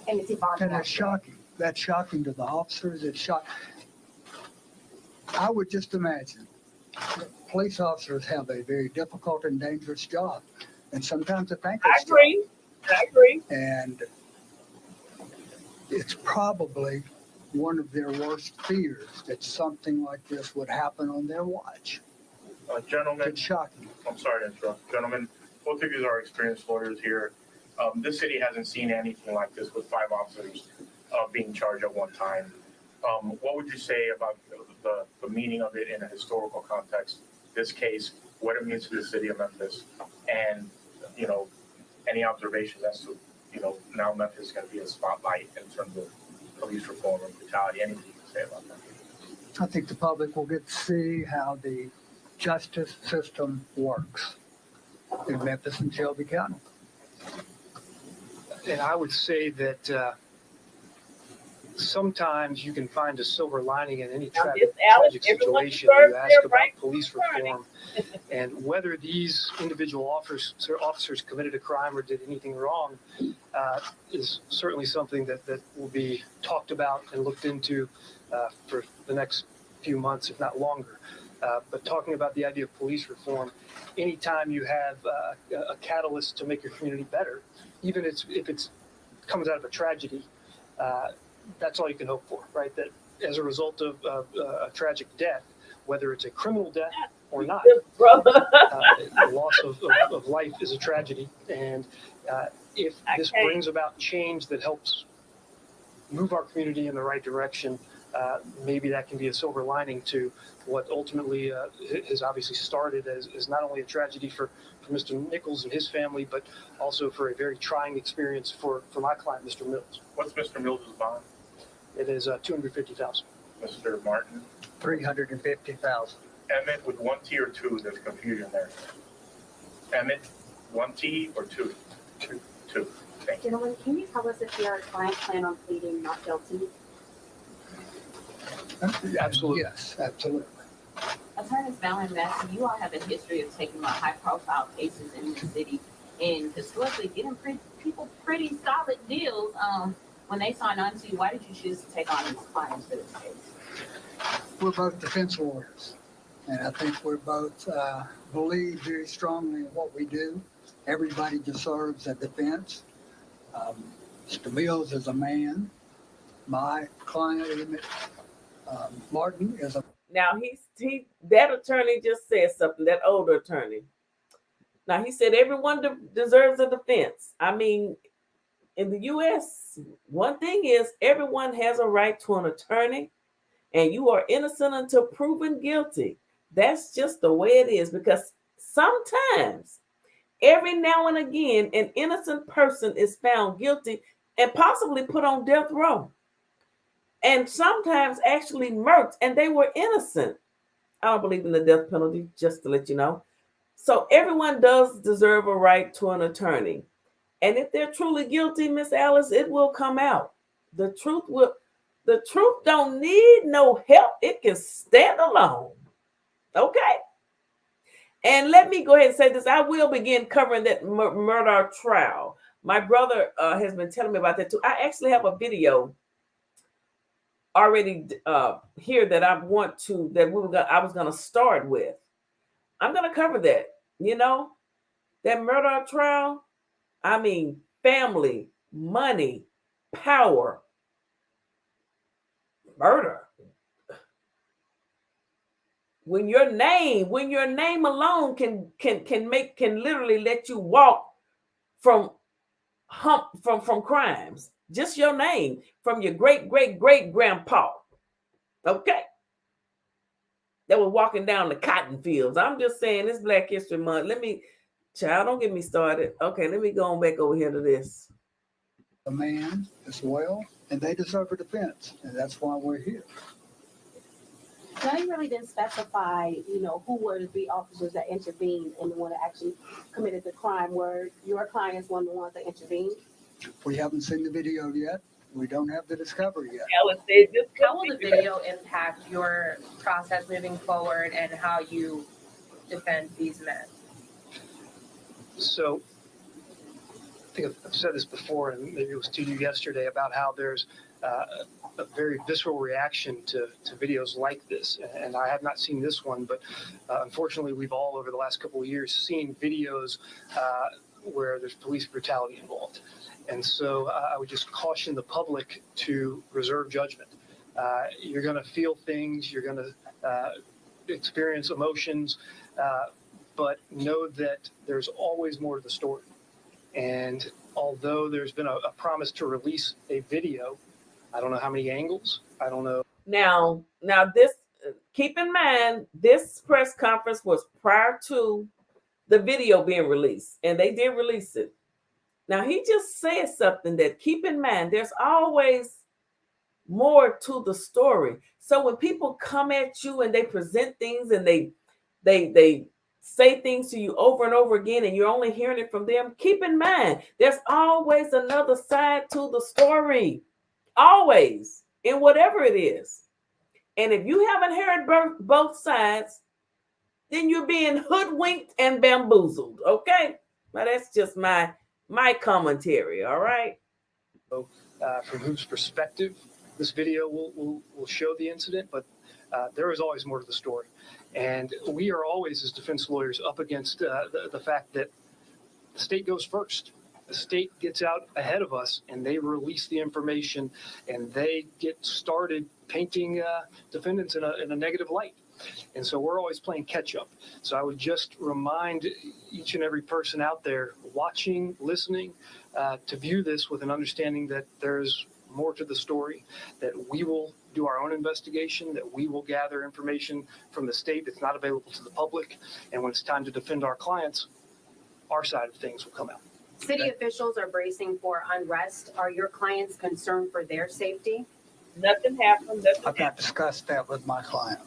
And that's shocking. That's shocking to the officers. It's shocking. I would just imagine that police officers have a very difficult and dangerous job, and sometimes a thankless job. I agree. And it's probably one of their worst fears that something like this would happen on their watch. Gentlemen, it's shocking. I'm sorry to interrupt. Gentlemen, both of you are experienced lawyers here. This city hasn't seen anything like this with 5 officers being charged at one time. What would you say about the meaning of it in a historical context, this case, what it means to the city of Memphis, and, any observations as to, now Memphis is going to be a spotlight in terms of police reform and brutality? Anything you can say about that? I think the public will get to see how the justice system works in Memphis and Shelby County. And I would say that sometimes you can find a silver lining in any Now, tragic Alice, everyone situation. deserves You ask their about right police to attorney. reform and whether these individual officers committed a crime or did anything wrong is certainly something that will be talked about and looked into for the next few months, if not longer. But talking about the idea of police reform, anytime you have a catalyst to make your community better, even if it comes out of a tragedy, that's all you can hope for, right? That as a result of a tragic death, whether it's a criminal death or not, the loss of life is a tragedy. And if this brings about change that helps move our community in the right direction, maybe that can be a silver lining to what ultimately has obviously started as not only a tragedy for Mr. Nichols and his family, but also for a very trying experience for my client, Mr. Mills. What's Mr. Mills' bond? It is $250,000. Mr. Martin? $350,000. Emmett with one T or two? There's confusion there. Emmett, one T or two? Two. Thank you. Gentlemen, can you tell us if your client plan on pleading not guilty? Absolutely. Yes, absolutely. Attorneys Bell and Massey, you all have a history of taking on high-profile cases in the city and historically getting people pretty solid deals. When they signed on to you, why did you choose to take on these clients for this case? We're both defense lawyers, and I think we're both believe very strongly in what we do. Everybody deserves a defense. Mr. Mills is a man. My client, Emmett Martin, is a. Now that attorney just said something. That older attorney. Now he said everyone deserves a defense. I mean, in the U.S., one thing is everyone has a right to an attorney, and you are innocent until proven guilty. That's just the way it is, because sometimes, every now and again, an innocent person is found guilty and possibly put on death row, and sometimes actually murked, and they were innocent. I don't believe in the death penalty, just to let you know. So everyone does deserve a right to an attorney. And if they're truly guilty, Miss Alice, it will come out. The truth don't need no help. It can stand alone. Okay. And let me go ahead and say this. I will begin covering that Murdaugh trial. My brother has been telling me about that too. I actually have a video already here that I was going to start with. I'm going to cover that. You know, that Murdaugh trial. I mean, family, money, power, murder. When your name alone can literally let you walk from crimes. Just your name, from your great grandpa. Okay. That was walking down the cotton fields. I'm just saying, it's Black History Month. Child, don't get me started. Okay, let me go on back over here to this. A man as well, and they deserve a defense, and that's why we're here. Now, you really didn't specify, who were the three officers that intervened and the one that actually committed the crime. Were your clients one of the ones that intervened? We haven't seen the video yet. We don't have the discovery yet. How will the video impact your process moving forward and how you defend these men? So I think I've said this before, and maybe it was to you yesterday, about how there's a very visceral reaction to videos like this. And I have not seen this one, but unfortunately, we've all over the last couple of years seen videos where there's police brutality involved. And so I would just caution the public to reserve judgment. You're going to feel things, you're going to experience emotions, but know that there's always more to the story. And although there's been a promise to release a video, I don't know how many angles, I don't know. Now this, keep in mind, this press conference was prior to the video being released, and they did release it. Now, he just said something that, keep in mind, there's always more to the story. So when people come at you and they present things and they say things to you over and over again, and you're only hearing it from them, keep in mind, there's always another side to the story. Always. in whatever it is. And if you haven't heard both sides, then you're being hoodwinked and bamboozled. Okay, now that's just my commentary. All right. So, from whose perspective this video will show the incident, but there is always more to the story. And we are always, as defense lawyers, up against the fact that the state goes first. The state gets out ahead of us, and they release the information, and they get started painting defendants in a negative light. And so we're always playing catch up. So I would just remind each and every person out there watching, listening, to view this with an understanding that there's more to the story, that we will do our own investigation, that we will gather information from the state that's not available to the public. And when it's time to defend our clients, our side of things will come out. City officials are bracing for unrest. Are your clients concerned for their safety? Nothing happened. I've not discussed that with my client.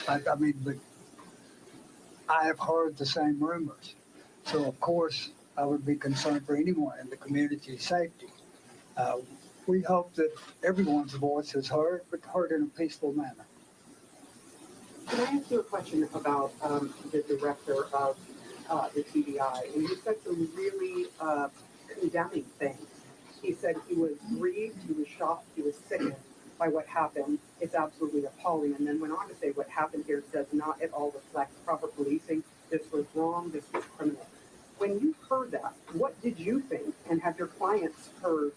But I have heard the same rumors. So, of course, I would be concerned for anyone in the community's safety. We hope that everyone's voice is heard, but heard in a peaceful manner. Can I ask you a question about the director of the TBI? And you said some really condemning things. He said he was grieved, he was shocked, he was sickened by what happened. It's absolutely appalling. And then went on to say what happened here does not at all reflect proper policing. This was wrong, this was criminal. When you heard that, what did you think? And have your clients heard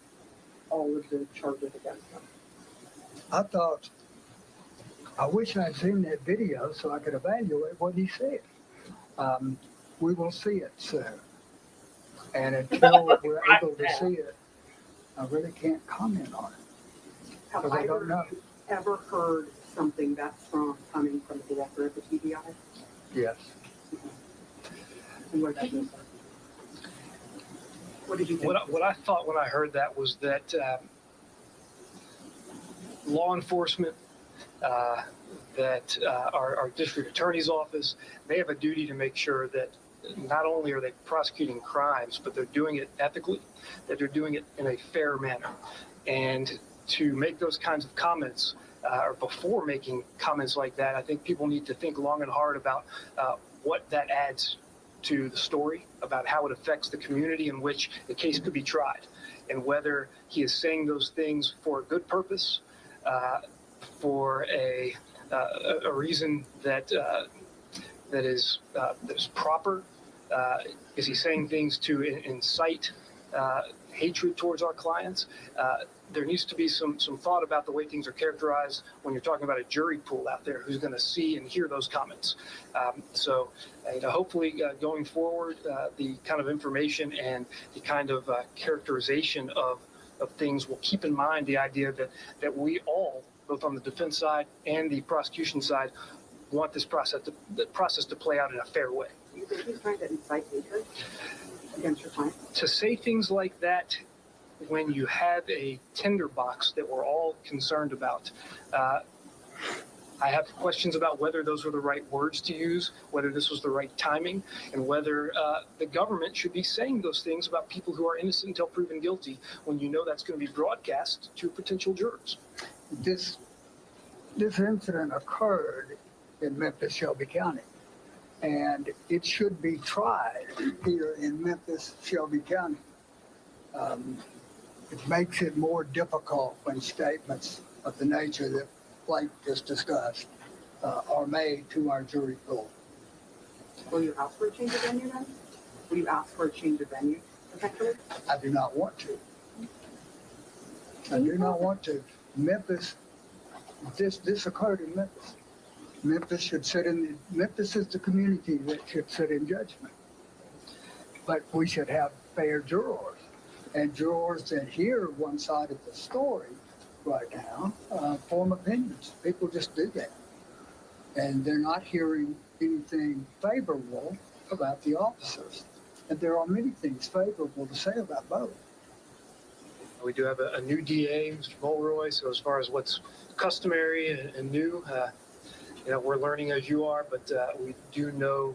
all of the charges against them? I wish I'd seen that video so I could evaluate what he said. We will see it soon. And until we're able to see it, I really can't comment on it. Have either of you ever heard something that strong coming from the director of the TBI? Yes. And what did you say? What did you think? What I thought when I heard that was that law enforcement, that our district attorney's office, they have a duty to make sure that not only are they prosecuting crimes, but they're doing it ethically, that they're doing it in a fair manner. And to make those kinds of comments, or before making comments like that, I think people need to think long and hard about what that adds to the story, about how it affects the community in which the case could be tried, and whether he is saying those things for a good purpose, for a reason that is proper. Is he saying things to incite hatred towards our clients? There needs to be some thought about the way things are characterized when you're talking about a jury pool out there who's going to see and hear those comments. So hopefully going forward, the kind of information and the kind of characterization of things will keep in mind the idea that we all, both on the defense side and the prosecution side, want this process to play out in a fair way. You think he's trying to incite hatred against your client? To say things like that when you have a tinderbox that we're all concerned about, I have questions about whether those were the right words to use, whether this was the right timing, and whether the government should be saying those things about people who are innocent until proven guilty when you know that's going to be broadcast to potential jurors. This incident occurred in Memphis, Shelby County, and it should be tried here in Memphis, Shelby County. It makes it more difficult when statements of the nature that Blake just discussed are made to our jury pool. Will you ask for a change of venue then? Will you ask for a change of venue, effectively? I do not want to. I do not want to. Memphis, this occurred in Memphis. Memphis is the community that should sit in judgment. But we should have fair jurors, and jurors that hear one side of the story right now form opinions. People just do that. And they're not hearing anything favorable about the officers. And there are many things favorable to say about both. We do have a new DA, Mr. Mulroy, so as far as what's customary and new, we're learning as you are, but we do know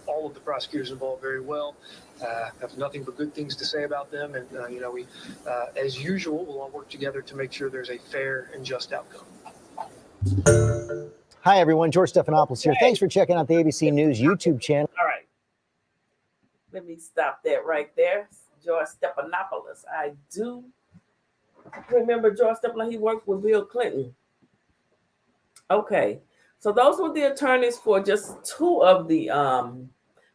all of the prosecutors involved very well. Have nothing but good things to say about them. And, we, as usual, will all work together to make sure there's a fair and just outcome. Hi, everyone. George Stephanopoulos here. Thanks for checking out the ABC News YouTube channel. All right. Let me stop that right there. George Stephanopoulos. I do remember George Stephanopoulos. He worked with Bill Clinton. Okay. So those were the attorneys for just two of the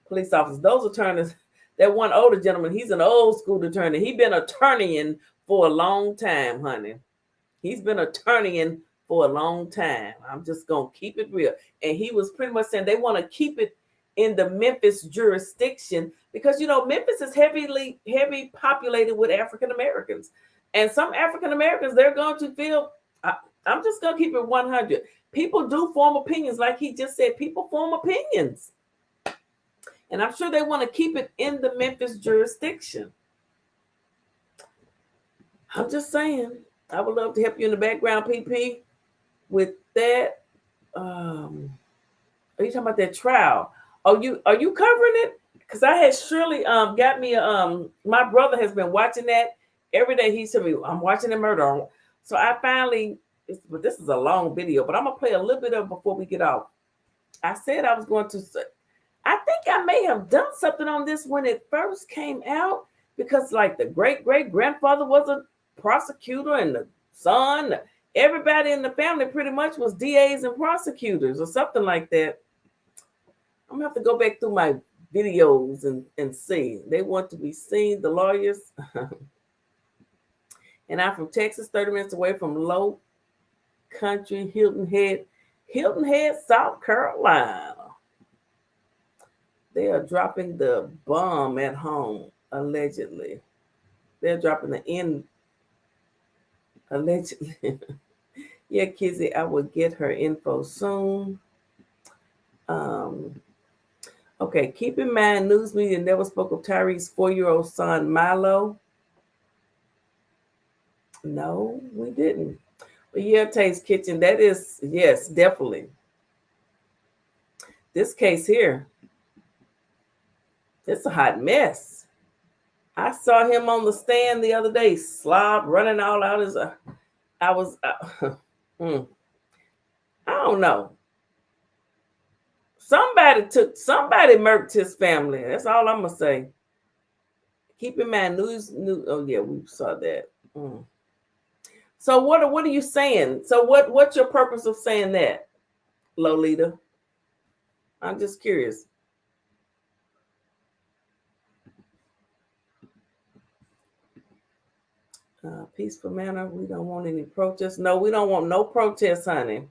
police officers. Those attorneys, that one older gentleman, he's an old school attorney. He's been attorneying for a long time, honey. He's been attorneying for a long time. I'm just going to keep it real. And he was pretty much saying they want to keep it in the Memphis jurisdiction because, Memphis is heavy populated with African Americans. And some African Americans, they're going to feel, I'm just going to keep it 100. People do form opinions. Like he just said, people form opinions. And I'm sure they want to keep it in the Memphis jurisdiction. I'm just saying, I would love to help you in the background, PP, with that. Are you talking about that trial? Are you covering it? Because I had surely got me my brother has been watching that every day. He told me, I'm watching the Murdaugh. So I finally, but this is a long video, but I'm gonna play a little bit of it before we get off. I said I was going to say, I think I may have done something on this when it first came out, because like the great-great-grandfather was a prosecutor and the son, everybody in the family pretty much was DAs and prosecutors or something like that. I'm gonna have to go back through my videos and see. They want to be seen, the lawyers. And I'm from Texas, 30 minutes away from Low Country, Hilton Head, South Carolina. They are dropping the bomb at home, allegedly. They're dropping the N, allegedly. Yeah, Kizzy, I will get her info soon. Okay, keep in mind, news media never spoke of Tyre's 4-year-old son, Milo. No, we didn't. But yeah, Taste Kitchen, that is, yes, definitely. This case here, it's a hot mess. I saw him on the stand the other day, slob running all out his. I don't know. Somebody murked his family. That's all I'm gonna say. Keep in mind, news. Oh yeah, we saw that. So what are you saying? So what's your purpose of saying that, Lolita? I'm just curious. Peaceful manner. We don't want any protests. No, we don't want no protests, honey.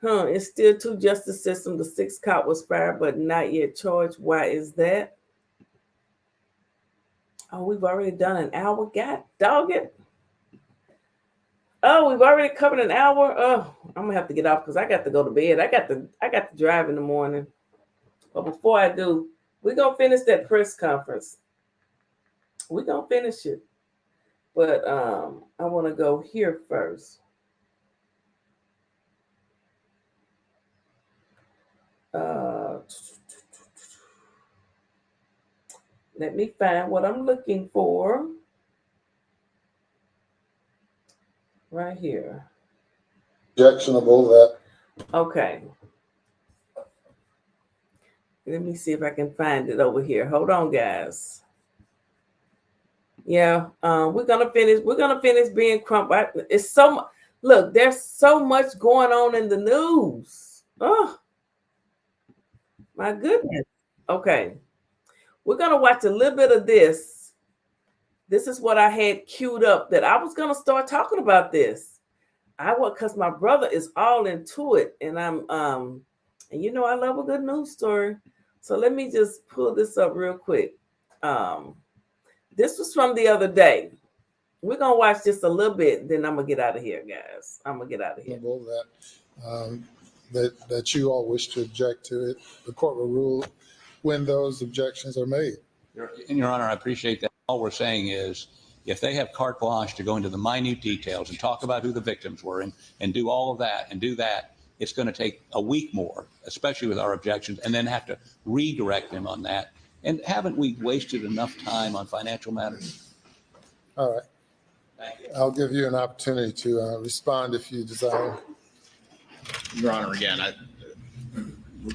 It's still two justice system. The 6th cop was fired, but not yet charged. Why is that? Oh, we've already done an hour. God dog it. Oh, we've already covered an hour. Oh, I'm gonna have to get off because I got to go to bed. I got to drive in the morning. But before I do, we're gonna finish that press conference. We're gonna finish it. But I want to go here first. Let me find what I'm looking for. Right here. Objectionable that. Okay. Let me see if I can find it over here. Hold on, guys. Yeah, we're gonna finish. We're gonna finish being crump. It's so look. There's so much going on in the news. Oh, my goodness. Okay, we're gonna watch a little bit of this. This is what I had queued up that I was gonna start talking about this. I want because my brother is all into it, and I'm and I love a good news story. So let me just pull this up real quick. This was from the other day. We're gonna watch just a little bit, then I'm gonna get out of here, guys. I'm gonna get out of here. That you all wish to object to it. The court will rule when those objections are made. Your Honor, I appreciate that. All we're saying is, if they have carte blanche to go into the minute details and talk about who the victims were and do all of that and do that, it's going to take a week more, especially with our objections, and then have to redirect them on that. And haven't we wasted enough time on financial matters? All right. I'll give you an opportunity to respond if you desire. Your Honor, again,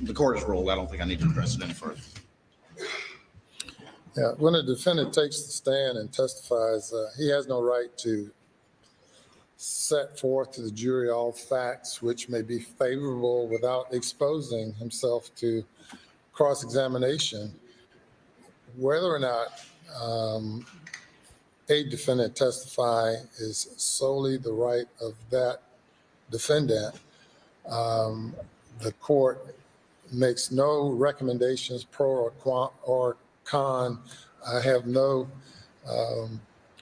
the court has ruled. I don't think I need to address it any further. Yeah, when a defendant takes the stand and testifies, he has no right to set forth to the jury all facts which may be favorable without exposing himself to cross-examination. Whether or not a defendant testify is solely the right of that defendant. The court makes no recommendations pro or con. I have no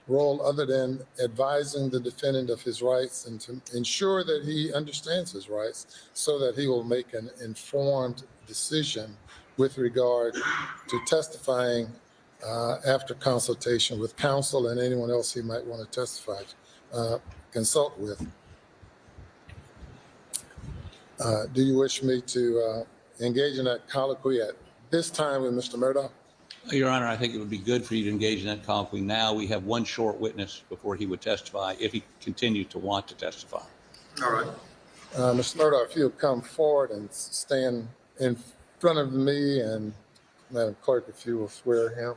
role other than advising the defendant of his rights and to ensure that he understands his rights so that he will make an informed decision with regard to testifying after consultation with counsel and anyone else he might want to testify, consult with. Do you wish me to engage in that colloquy at this time with Mr. Murdaugh? Your Honor, I think it would be good for you to engage in that colloquy now. We have one short witness before he would testify if he continued to want to testify. All right. Mr. Murdaugh, if you'll come forward and stand in front of me, and Madam Clerk, if you will swear him.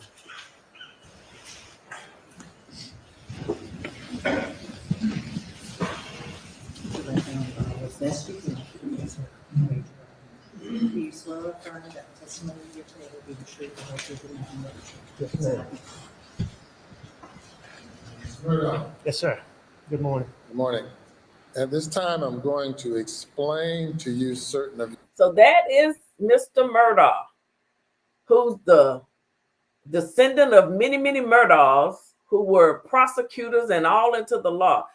Do you swear or affirm that testimony you give today will be the truth and whole truth and nothing but the truth? Mr. Murdaugh. Yes, sir. Good morning. Good morning. At this time, I'm going to explain to you certain of. So that is Mr. Murdaugh, who's the descendant of many, many Murdaughs who were prosecutors and all into the law.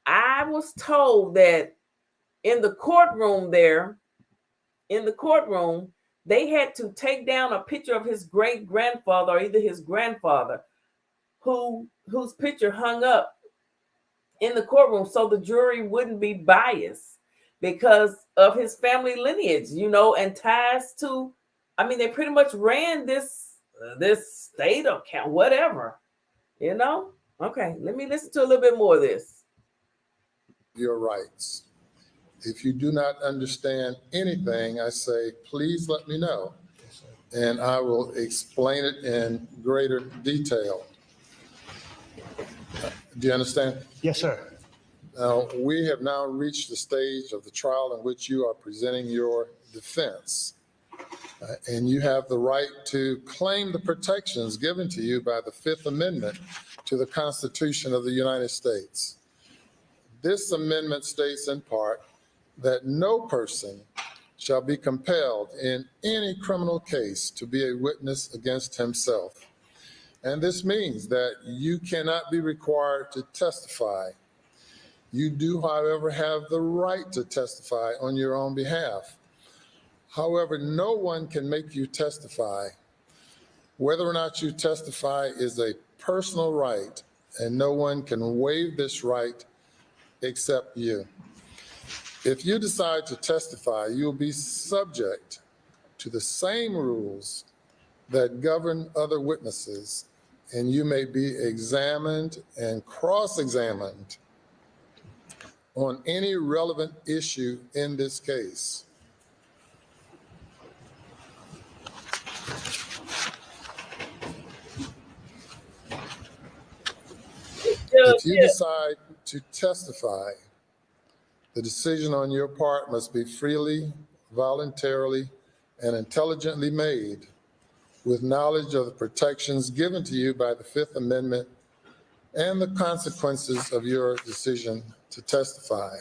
I was told that in the courtroom, they had to take down a picture of his great-grandfather or either his grandfather whose picture hung up in the courtroom so the jury wouldn't be biased because of his family lineage, and ties to, they pretty much ran this state or count, whatever, Okay, let me listen to a little bit more of this. Your rights. If you do not understand anything, I say, please let me know, and I will explain it in greater detail. Do you understand? Yes, sir. Now, we have now reached the stage of the trial in which you are presenting your defense, and you have the right to claim the protections given to you by the Fifth Amendment to the Constitution of the United States. This amendment states in part that no person shall be compelled in any criminal case to be a witness against himself. And this means that you cannot be required to testify. You do, however, have the right to testify on your own behalf. However, no one can make you testify. Whether or not you testify is a personal right, and no one can waive this right except you. If you decide to testify, you'll be subject to the same rules that govern other witnesses, and you may be examined and cross-examined on any relevant issue in this case. If you decide to testify, the decision on your part must be freely, voluntarily, and intelligently made with knowledge of the protections given to you by the Fifth Amendment and the consequences of your decision to testify.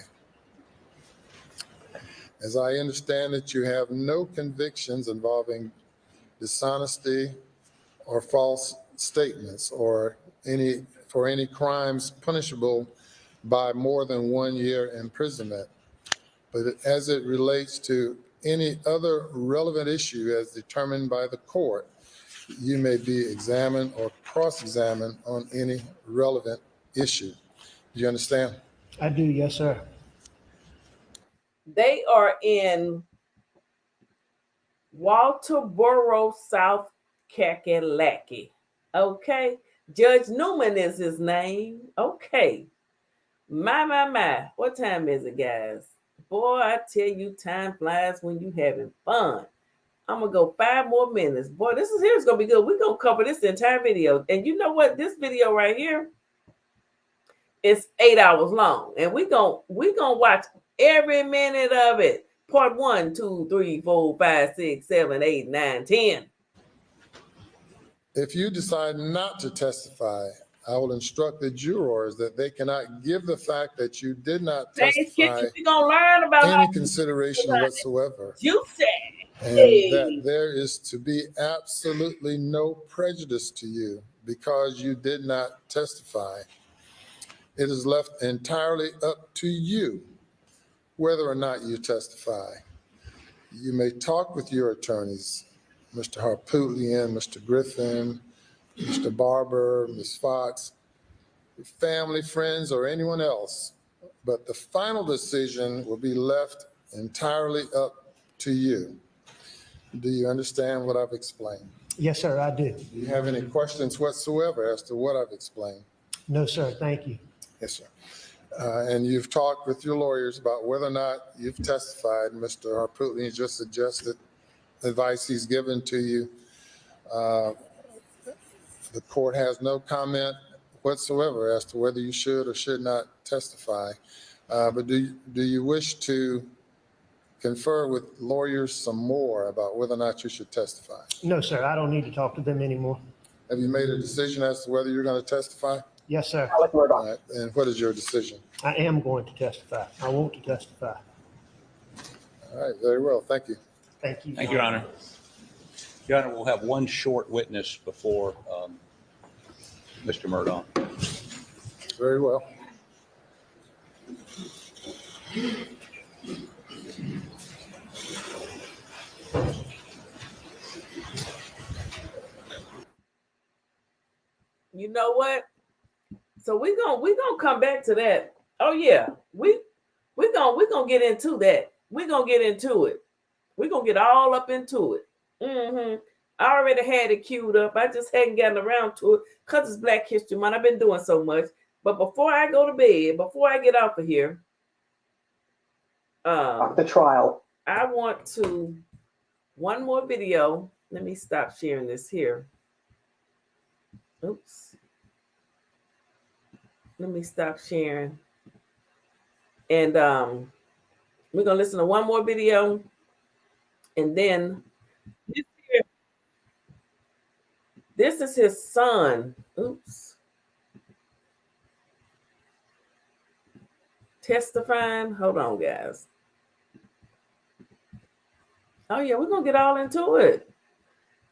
As I understand that you have no convictions involving dishonesty or false statements or for any crimes punishable by more than 1 year imprisonment. But as it relates to any other relevant issue as determined by the court, you may be examined or cross-examined on any relevant issue. Do you understand? I do, yes, sir. They are in Walterboro, South Kakalaki. Okay. Judge Newman is his name. Okay. My. What time is it, guys? Boy, I tell you, time flies when you having fun. I'm gonna go 5 more minutes. Boy, here's gonna be good. We're gonna cover this entire video. And you know what? This video right here is 8 hours long. And we're gonna watch every minute of it. Part 1, 2, 3, 4, 5, 6, 7, 8, 9, 10. If you decide not to testify, I will instruct the jurors that they cannot give the fact that you did not testify We're gonna learn about any consideration whatsoever. You said. And that there is to be absolutely no prejudice to you because you did not testify. It is left entirely up to you whether or not you testify. You may talk with your attorneys, Mr. Harpootlian, Mr. Griffin, Mr. Barber, Ms. Fox, your family, friends, or anyone else, but the final decision will be left entirely up to you. Do you understand what I've explained? Yes, sir, I do. Do you have any questions whatsoever as to what I've explained? No, sir, thank you. Yes, sir. And you've talked with your lawyers about whether or not you've testified. Mr. Harpootlian just suggested advice he's given to you. The court has no comment whatsoever as to whether you should or should not testify. But do you wish to confer with lawyers some more about whether or not you should testify? No, sir, I don't need to talk to them anymore. Have you made a decision as to whether you're going to testify? Yes, sir. All right. And what is your decision? I am going to testify. I want to testify. All right, very well. Thank you. Thank you. Thank you, Your Honor. Your Honor, we'll have one short witness before Mr. Murdaugh. Very well. You know what? So we're gonna come back to that. Oh yeah, we're gonna get into that. We're gonna get into it. We're gonna get all up into it. I already had it queued up. I just hadn't gotten around to it because it's Black History Month. I've been doing so much. But before I go to bed, before I get off of here, the trial. I want to one more video. Let me stop sharing this here. Oops. Let me stop sharing. And we're gonna listen to one more video, and then this is his son. Oops. Testifying. Hold on, guys. Oh yeah, we're gonna get all into it.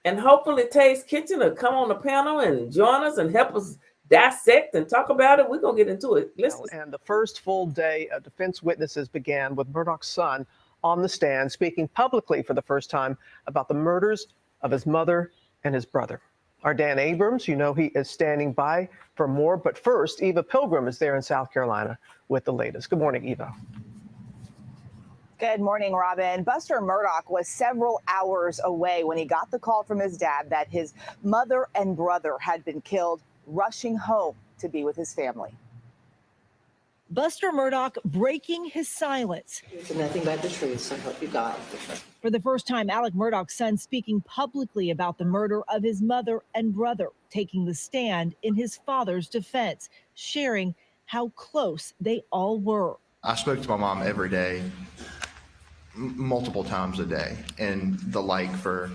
And hopefully Tay's Kitchen will come on the panel and join us and help us dissect and talk about it. We're gonna get into it. Listen. And the first full day of defense witnesses began with Murdaugh's son on the stand, speaking publicly for the first time about the murders of his mother and his brother. Our Dan Abrams, you know he is standing by for more. But first, Eva Pilgrim is there in South Carolina with the latest. Good morning, Eva. Good morning, Robin. Buster Murdaugh was several hours away when he got the call from his dad that his mother and brother had been killed, rushing home to be with his family. Buster Murdaugh breaking his silence. It's nothing but the truth, so help you God. For the first time, Alec Murdaugh's son speaking publicly about the murder of his mother and brother, taking the stand in his father's defense, sharing how close they all were. I spoke to my mom every day, multiple times a day, and the like for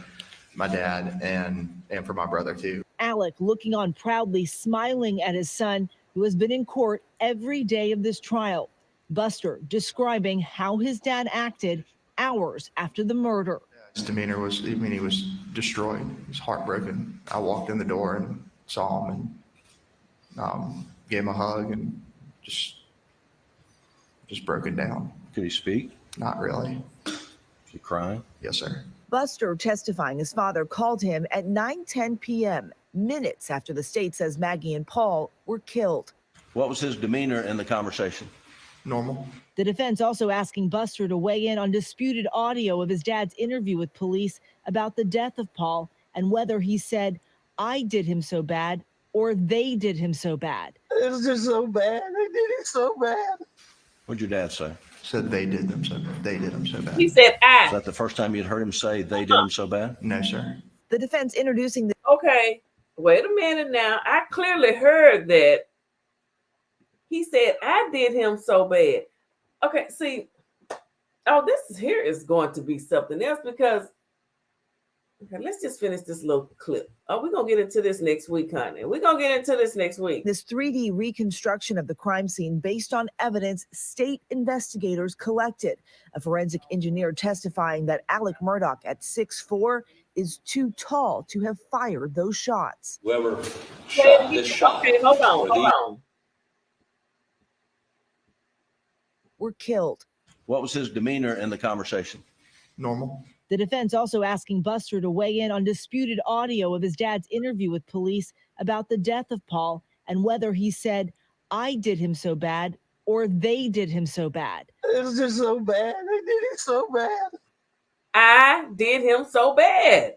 my dad and for my brother too. Alec looking on proudly, smiling at his son, who has been in court every day of this trial. Buster describing how his dad acted hours after the murder. His demeanor was, he was destroyed. He was heartbroken. I walked in the door and saw him and gave him a hug and just broken down. Could he speak? Not really. You crying? Yes, sir. Buster testifying his father called him at 9:10 p.m., minutes after the state says Maggie and Paul were killed. What was his demeanor in the conversation? Normal. The defense also asking Buster to weigh in on disputed audio of his dad's interview with police about the death of Paul and whether he said, "I did him so bad," or "they did him so bad. It was just so bad. They did it so bad. What'd your dad say? Said they did him so bad. He said, Is that the first time you'd heard him say they did him so bad? No, sir. The defense introducing the Okay, wait a minute now. I clearly heard that he said, "I did him so bad." Okay, see, this here is going to be something else because, okay, let's just finish this little clip. We're going to get into this next week, honey. We're going to get into this next week. This 3D reconstruction of the crime scene based on evidence state investigators collected. A forensic engineer testifying that Alec Murdaugh at 6'4" is too tall to have fired those shots. Whoever shot this shot. Okay, hold on. Were killed. What was his demeanor in the conversation? Normal. The defense also asking Buster to weigh in on disputed audio of his dad's interview with police about the death of Paul and whether he said, "I did him so bad," or "they did him so bad. It was just so bad. They did it so bad. I did him so bad.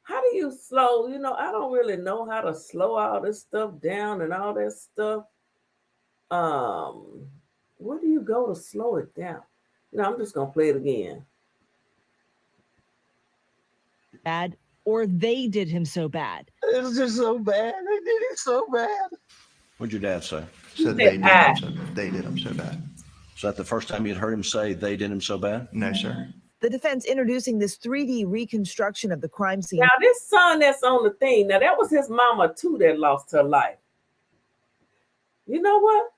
How do you slow? I don't really know how to slow all this stuff down and all that stuff. Where do you go to slow it down? I'm just going to play it again. Bad, or "they did him so bad. It was just so bad. They did it so bad. What'd your dad say? Said they did him so bad. Is that the first time you'd heard him say they did him so bad? No, sir. The defense introducing this 3D reconstruction of the crime scene. Now, this son that's on the thing, now that was his mama too that lost her life. You know what?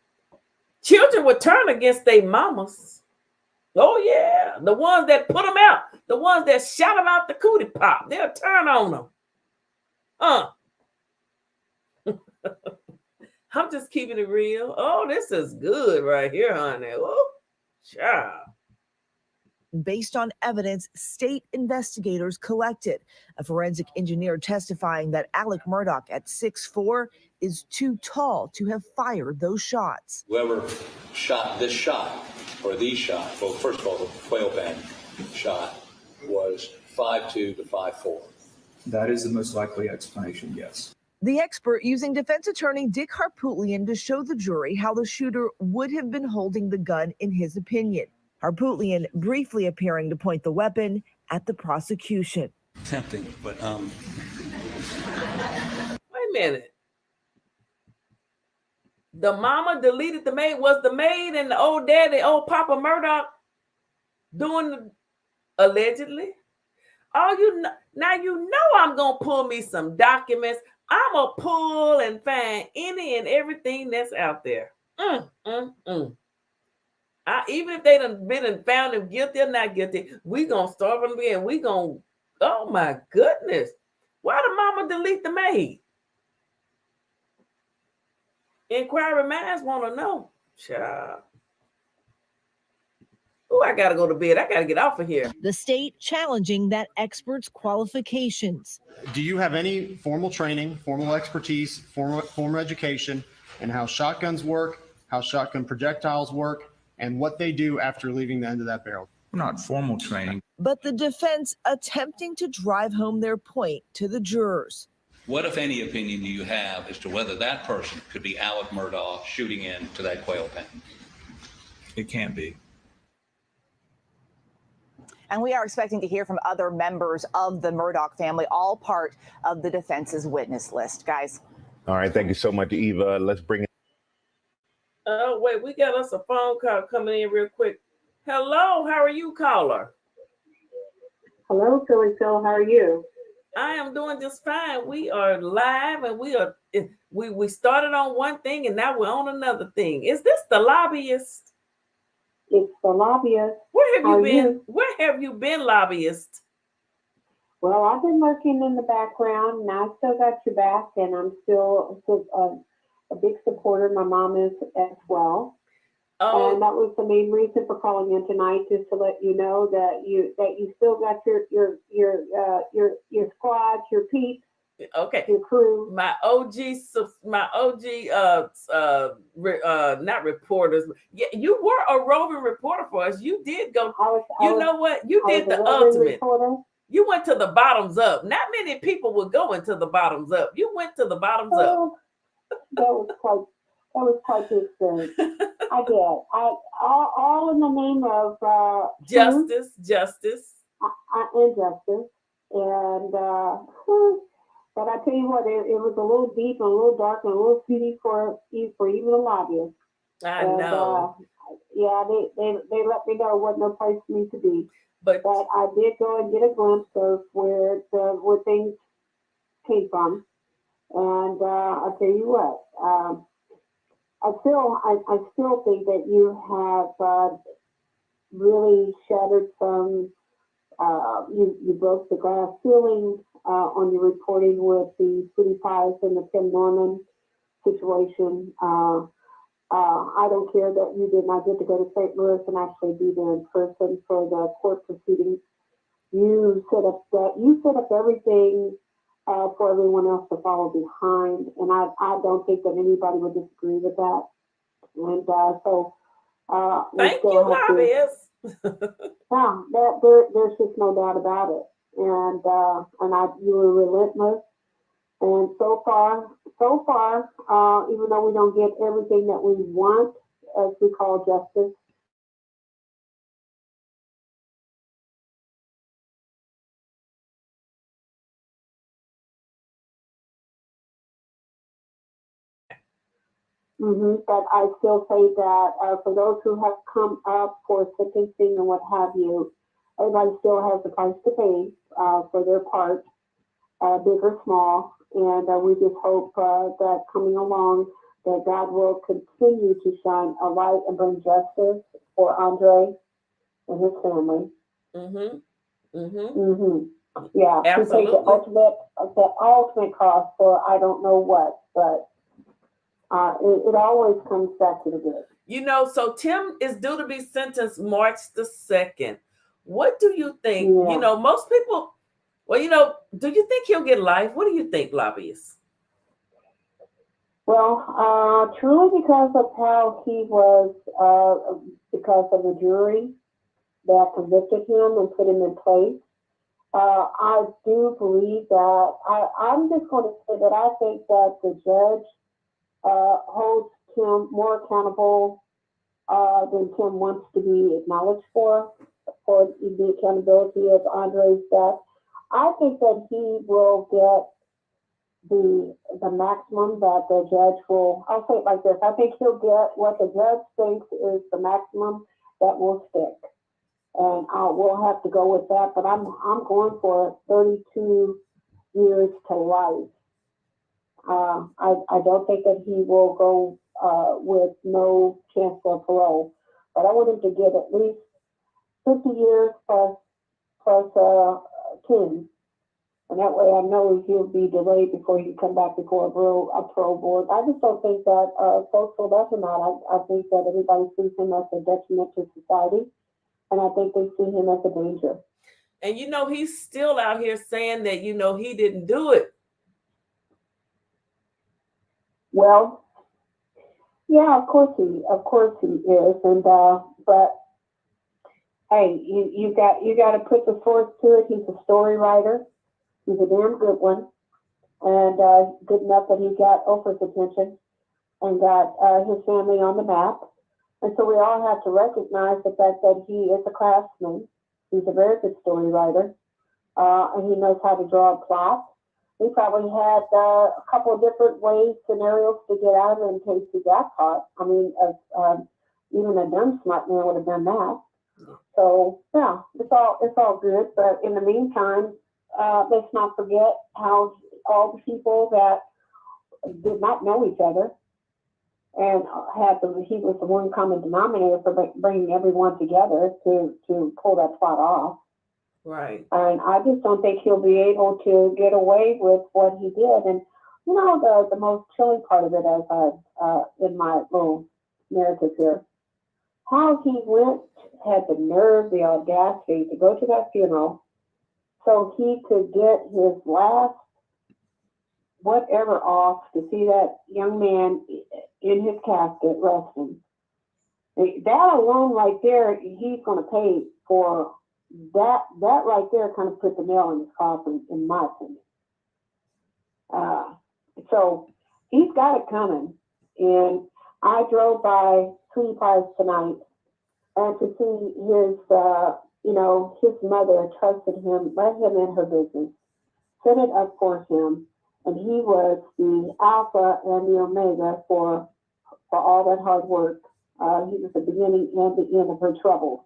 Children would turn against their mamas. Oh, yeah. The ones that put them out. The ones that shot them out the cootie pop. They'll turn on them. I'm just keeping it real. Oh, this is good right here, honey. Oh, child. Based on evidence state investigators collected. A forensic engineer testifying that Alec Murdaugh at 6'4" is too tall to have fired those shots. Whoever shot this shot, or these shots, well, first of all, the quail pen shot was 5'2" to 5'4". That is the most likely explanation, yes. The expert using defense attorney Dick Harpootlian to show the jury how the shooter would have been holding the gun in his opinion. Harpootlian briefly appearing to point the weapon at the prosecution. Tempting, but Wait a minute. The mama deleted the maid. Was the maid and the old daddy, old Papa Murdaugh, doing allegedly? Now I'm gonna pull me some documents. I'm gonna pull and find any and everything that's out there. Even if they done been and found him guilty or not guilty, we gonna start from again. We gonna, oh my goodness. Why did mama delete the maid? Inquiry minds want to know. Child. Oh, I gotta go to bed. I gotta get off of here. The state challenging that expert's qualifications. Do you have any formal training, formal expertise, formal education in how shotguns work, how shotgun projectiles work, and what they do after leaving the end of that barrel? Not formal training. But the defense attempting to drive home their point to the jurors. what, if any, opinion do you have as to whether that person could be Alec Murdaugh shooting into that quail pen? It can't be. And we are expecting to hear from other members of the Murdaugh family, all part of the defense's witness list. Guys. All right. Thank you so much, Eva. Let's bring it. Oh, wait, we got us a phone call coming in real quick. Hello, how are you, caller? Hello, Philly Phil. How are you? I am doing just fine. We are live and we started on one thing and now we're on another thing. Is this the Lobbyist? It's the Lobbyist. Where have you been? Where have you been, Lobbyist? Well, I've been working in the background and I still got your back, and I'm still a big supporter. My mom is as well. And that was the main reason for calling in tonight, just to let you know that you still got your squads, your peeps Okay. the crew. My not reporters. Yeah, you were a roving reporter for us. You did go. Know what? You did the ultimate. Reporter. You went to the bottoms up. Not many people would go into the bottoms up. You went to the bottoms up. That was quite the experience. I did. All in the name of justice, and justice, and but I tell you what, it was a little deep and a little dark and a little seedy for even the lobbyists. I know. Yeah, they let me know it wasn't no place for me to be. But I did go and get a glimpse of where things came from, and I tell you what, I still think that you have really shattered some. You broke the glass ceiling on your reporting with the City Pies and the Tim Norman situation. I don't care that you did not get to go to St. Louis and actually be there in person for the court proceedings. You set up everything for everyone else to follow behind, and I don't think that anybody would disagree with that. And so thank you, lobbyists. Yeah, there's just no doubt about it. And you were relentless. And so far, even though we don't get everything that we want, as we call justice, but I still say that for those who have come up for sentencing and what have you, everybody still has the price to pay for their part, big or small. And we just hope that coming along, that God will continue to shine a light and bring justice for Andre and his family. Yeah, absolutely. To take the ultimate cost for I don't know what, but it always comes back to the good. So Tim is due to be sentenced March the 2nd. What do you think? Yeah. Most people, do you think he'll get life? What do you think, lobbyists? Well, truly because of how he was, because of the jury that convicted him and put him in place, I do believe that, I'm just going to say that I think that the judge holds Tim more accountable than Tim wants to be acknowledged for the accountability of Andre's death. I think that he will get the maximum that the judge will. I'll say it like this: I think he'll get what the judge thinks is the maximum that will stick, and we'll have to go with that. But I'm going for 32 years to life. I don't think that he will go with no chance for parole, but I want him to get at least 50 years plus 10. And that way I know he'll be delayed before he can come back before a parole board. I just don't think that folks will let him out. I think that everybody sees him as a detriment to society, and I think they see him as a danger. And he's still out here saying that he didn't do it. Well, yeah, of course he is, and but hey, you got to put the source to it. He's a story writer. He's a damn good one, and good enough that he got Oprah's attention and got his family on the map. And so we all have to recognize the fact that he is a craftsman. He's a very good story writer, and he knows how to draw a plot. He probably had a couple of different scenarios to get out of it in case he got caught. I mean, even a dumb smart man would have done that. So yeah, it's all good. But in the meantime, let's not forget how all the people that did not know each other and he was the one common denominator for bringing everyone together to pull that plot off. Right. And I just don't think he'll be able to get away with what he did. And the most chilling part of it, as in my little narrative here, how he had the nerve, the audacity to go to that funeral so he could get his last whatever off to see that young man in his casket resting. That alone right there, he's going to pay for that. That right there kind of put the nail in his coffin, in my opinion. So he's got it coming. And I drove by Sweetie Pies tonight, and to see his, his mother trusted him, let him in her business, set it up for him, and he was the alpha and the omega for all that hard work. He was the beginning and the end of her troubles.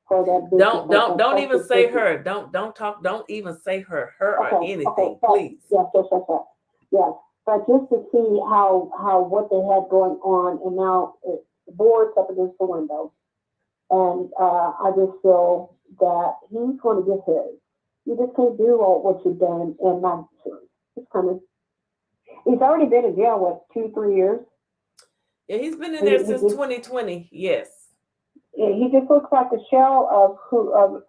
For that business. Don't even say her. Don't even say her or anything, please. Yes. But just to see how what they had going on, and now the board's up against the window, and I just feel that he's going to get his. You just can't do all what you've done and not insurance. It's coming. He's already been in jail, what, 2-3 years? Yeah, he's been in there since 2020. Yes. Yeah, he just looks like a shell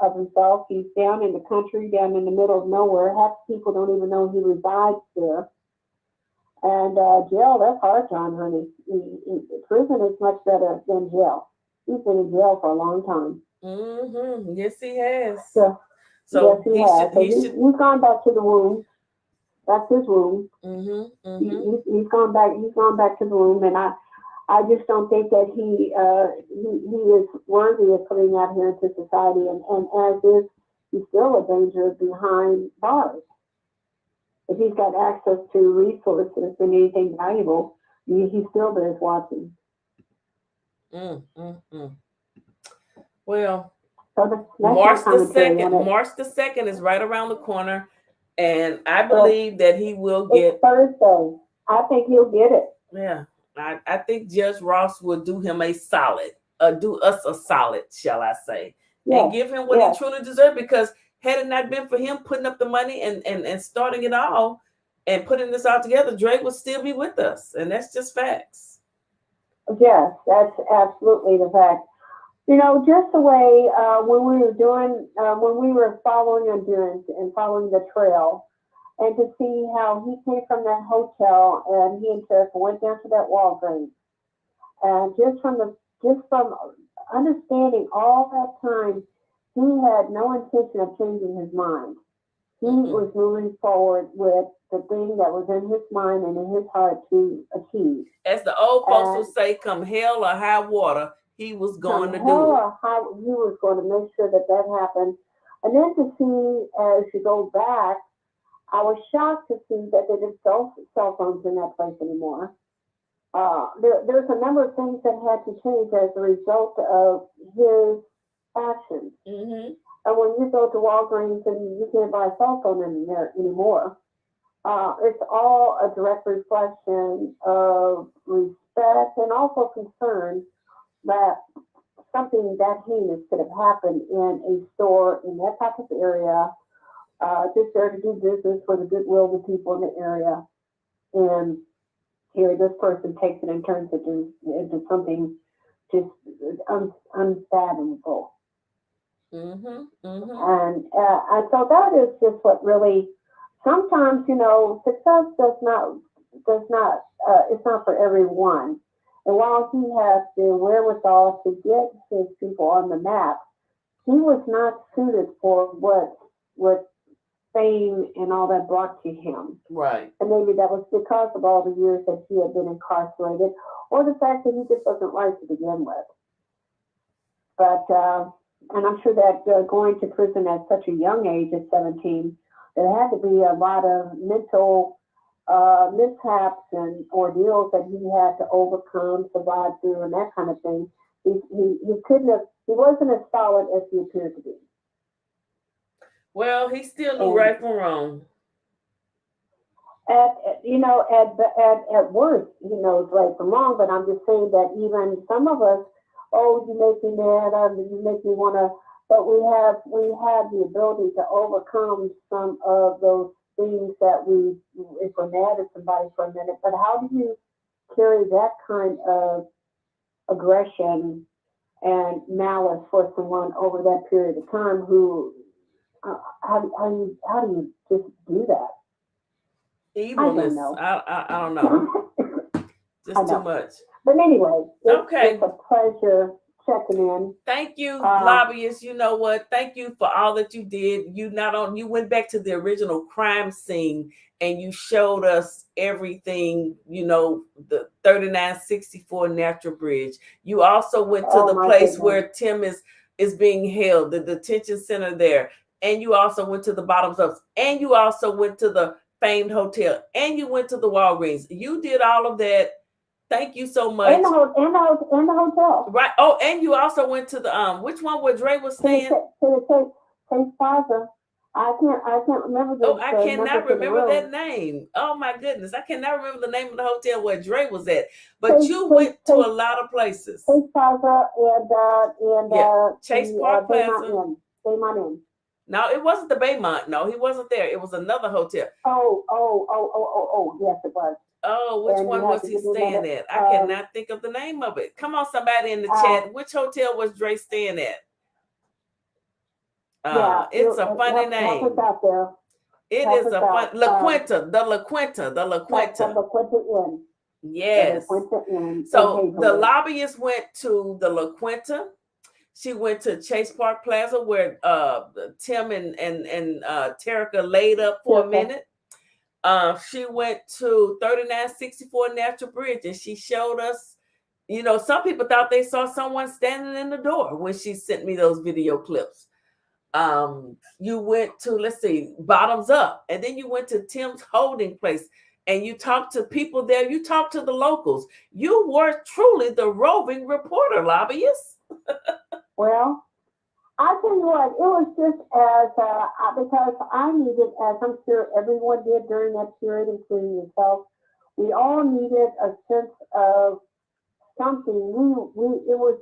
of himself. He's down in the country, down in the middle of nowhere. Half the people don't even know he resides there. And jail, that's hard, John, honey. Prison is much better than jail. He's been in jail for a long time. Mm-hmm. Yes, he has. So yes, he has. He's gone back to the womb. That's his womb. He's gone back. He's gone back to the womb, and I just don't think that he is worthy of coming out here into society, and as is, he's still a danger behind bars. If he's got access to resources and anything valuable, he still bears watching. Well, so March the 2nd is right around the corner, and I believe that he will get Thursday. I think he'll get it. Yeah. I think Judge Ross will do him a solid, do us a solid, shall I say, and give him what he truly deserves. Because had it not been for him putting up the money and starting it all and putting this all together, Drake would still be with us, and that's just facts. Yes, that's absolutely the fact. Just the way when we were following endurance and following the trail, and to see how he came from that hotel and he and Tiff went down to that Walgreens, and just from understanding all that time, he had no intention of changing his mind. He was moving forward with the thing that was in his mind and in his heart to achieve. As the old folks would say, come hell or high water, he was going to do it. He was going to make sure that happened. And then to see, as you go back, I was shocked to see that they didn't sell cell phones in that place anymore. There's a number of things that had to change as a result of his actions. And when you go to Walgreens and you can't buy a cell phone in there anymore, it's all a direct reflection of respect and also concern that something that heinous could have happened in a store in that type of area, just there to do business for the goodwill of the people in the area. And here this person takes it and turns it into something just unfathomable. And so that is just what really, sometimes, success does not, it's not for everyone. And while he has the wherewithal to get his people on the map, he was not suited for what fame and all that brought to him. Right. And maybe that was because of all the years that he had been incarcerated, or the fact that he just wasn't right to begin with. But, and I'm sure that going to prison at such a young age, at 17, there had to be a lot of mental mishaps and ordeals that he had to overcome, survive through, and that kind of thing. He wasn't as solid as he appeared to be. Well, he still knew right from wrong. At worst, he knows right from wrong. But I'm just saying that even some of us, you make me mad, or you make me want to. But we have the ability to overcome some of those things that if we're mad at somebody for a minute. But how do you carry that kind of aggression and malice for someone over that period of time? How do you just do that? Evilness. know. I don't know. Just too much. But anyway, Okay. it's a pleasure checking in. Thank you, Lobbyist. You know what? Thank you for all that you did. You went back to the original crime scene and you showed us everything, the 3964 Natural Bridge. You also went to the place where Tim is being held, the detention center there. And you also went to the Bottoms Ups. And you also went to the famed hotel. And you went to the Walgreens. You did all of that. Thank you so much. And the hotel. Right. Oh, and you also went to the which one where Dre was staying? To the Chase Plaza. I can't remember the I cannot remember that name. Oh my goodness. I cannot remember the name of the hotel where Dre was at. But you went to a lot of places. Chase Plaza and Chase Park Plaza. Baymont Inn. No, it wasn't the Baymont. No, he wasn't there. It was another hotel. Oh, yes, it was. Oh, which one was he staying at? I cannot think of the name of it. Come on, somebody in the chat. Which hotel was Dre staying at? It's a funny name. It is a fun La Quinta, the La Quinta. The La Quinta Inn. Yes. So the Lobbyist went to the La Quinta. She went to Chase Park Plaza where Tim and Terica laid up for a minute. She went to 3964 Natural Bridge and she showed us, some people thought they saw someone standing in the door when she sent me those video clips. You went to, Bottoms Up, and then you went to Tim's holding place and you talked to people there. You talked to the locals. You were truly the roving reporter, Lobbyist. Well, I tell you what, it was just because I needed, as I'm sure everyone did during that period, including yourself, we all needed a sense of something. It was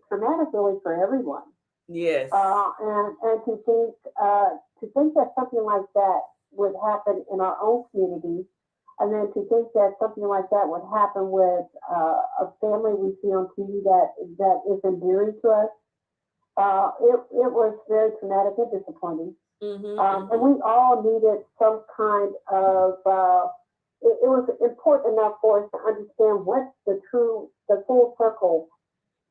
traumatic really for everyone. Yes. And to think that something like that would happen in our own community, and then to think that something like that would happen with a family we see on TV that is endearing to us. It was very traumatic and disappointing. And we all needed some kind of, it was important enough for us to understand what the full circle,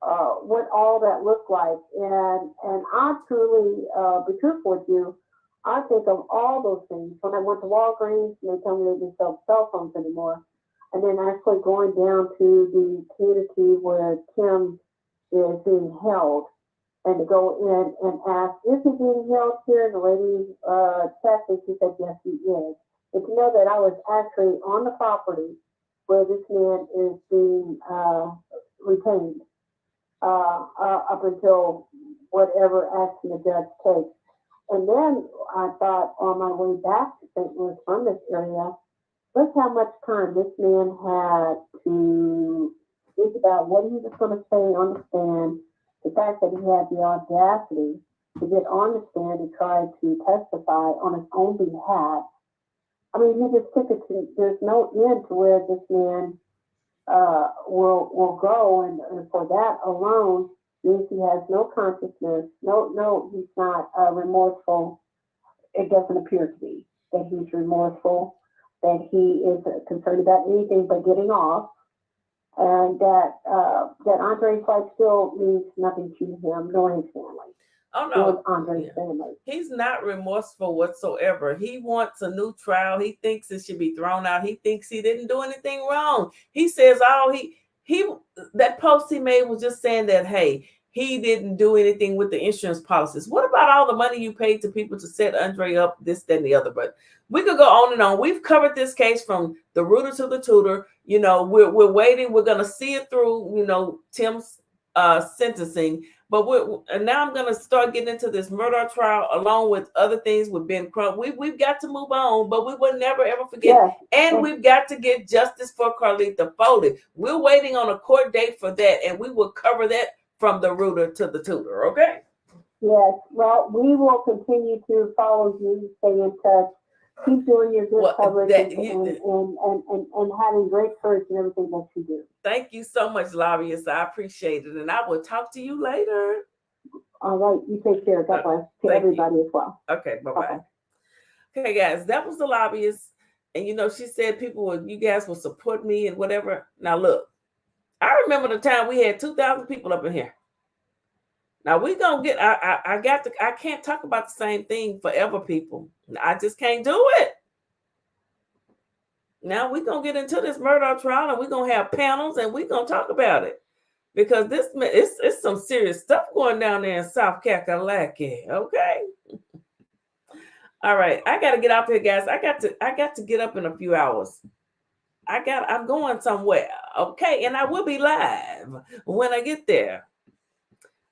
what all that looked like. And I truly, be truthful with you, I think of all those things. When I went to Walgreens and they told me they didn't sell cell phones anymore, and then actually going down to the community where Tim is being held, and to go in and ask, is he being held here? And the lady checked and she said, yes, he is. And to know that I was actually on the property where this man is being retained up until whatever action the judge takes. And then I thought on my way back to St. Louis from this area, look how much time this man had to think about what he was going to say on the stand. The fact that he had the audacity to get on the stand and try to testify on his own behalf. I mean, he just took it to, there's no end to where this man will go. And for that alone means he has no consciousness. No, he's not remorseful. It doesn't appear to be that he's remorseful, that he is concerned about anything but getting off. And that Andre's life still means nothing to him nor his family. Oh no, Andre's family. He's not remorseful whatsoever. He wants a new trial. He thinks it should be thrown out. He thinks he didn't do anything wrong. He says that post he made was just saying that, hey, he didn't do anything with the insurance policies. What about all the money you paid to people to set Andre up, this, that, and the other? But we could go on and on. We've covered this case from the rooter to the tutor. We're waiting. We're going to see it through, Tim's sentencing. But now I'm going to start getting into this Murdaugh trial along with other things with Ben Crump. We've got to move on, but we will never, ever forget. Yes. And we've got to get justice for Carlita Foley. We're waiting on a court date for that, and we will cover that from the rooter to the tutor, okay? Yes. Well, we will continue to follow you, stay in touch, keep doing your good coverage and having great courage in everything that you do. Thank you so much, Lobbyist. I appreciate it. And I will talk to you later. All right. You take care. God bless to everybody as well. Okay. Bye-bye. Okay, guys, that was the Lobbyist. And she said you guys will support me and whatever. Now look, I remember the time we had 2,000 people up in here. Now we gonna get. I can't talk about the same thing forever, people. I just can't do it. Now we're gonna get into this Murdaugh trial, and we're gonna have panels, and we're gonna talk about it, because it's some serious stuff going down there in South Carolina. Okay. All right, I gotta get out here, guys. I got to get up in a few hours. I'm going somewhere. Okay, and I will be live when I get there.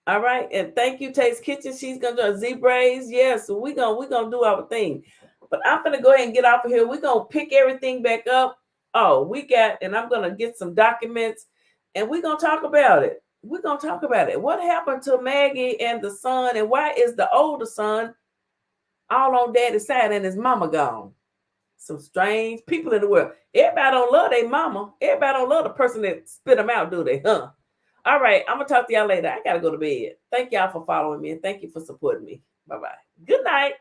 All right, and thank you, Taste Kitchen. She's gonna do a Z-Braze. Yes, we're gonna do our thing. But I'm gonna go ahead and get off of here. We're gonna pick everything back up. And I'm gonna get some documents, and we're gonna talk about it. We're gonna talk about it. What happened to Maggie and the son, and why is the older son all on daddy's side and his mama gone? Some strange people in the world. Everybody don't love their mama. Everybody don't love the person that spit them out, do they? Huh? All right, I'm gonna talk to y'all later. I gotta go to bed. Thank y'all for following me, and thank you for supporting me. Bye-bye. Good night.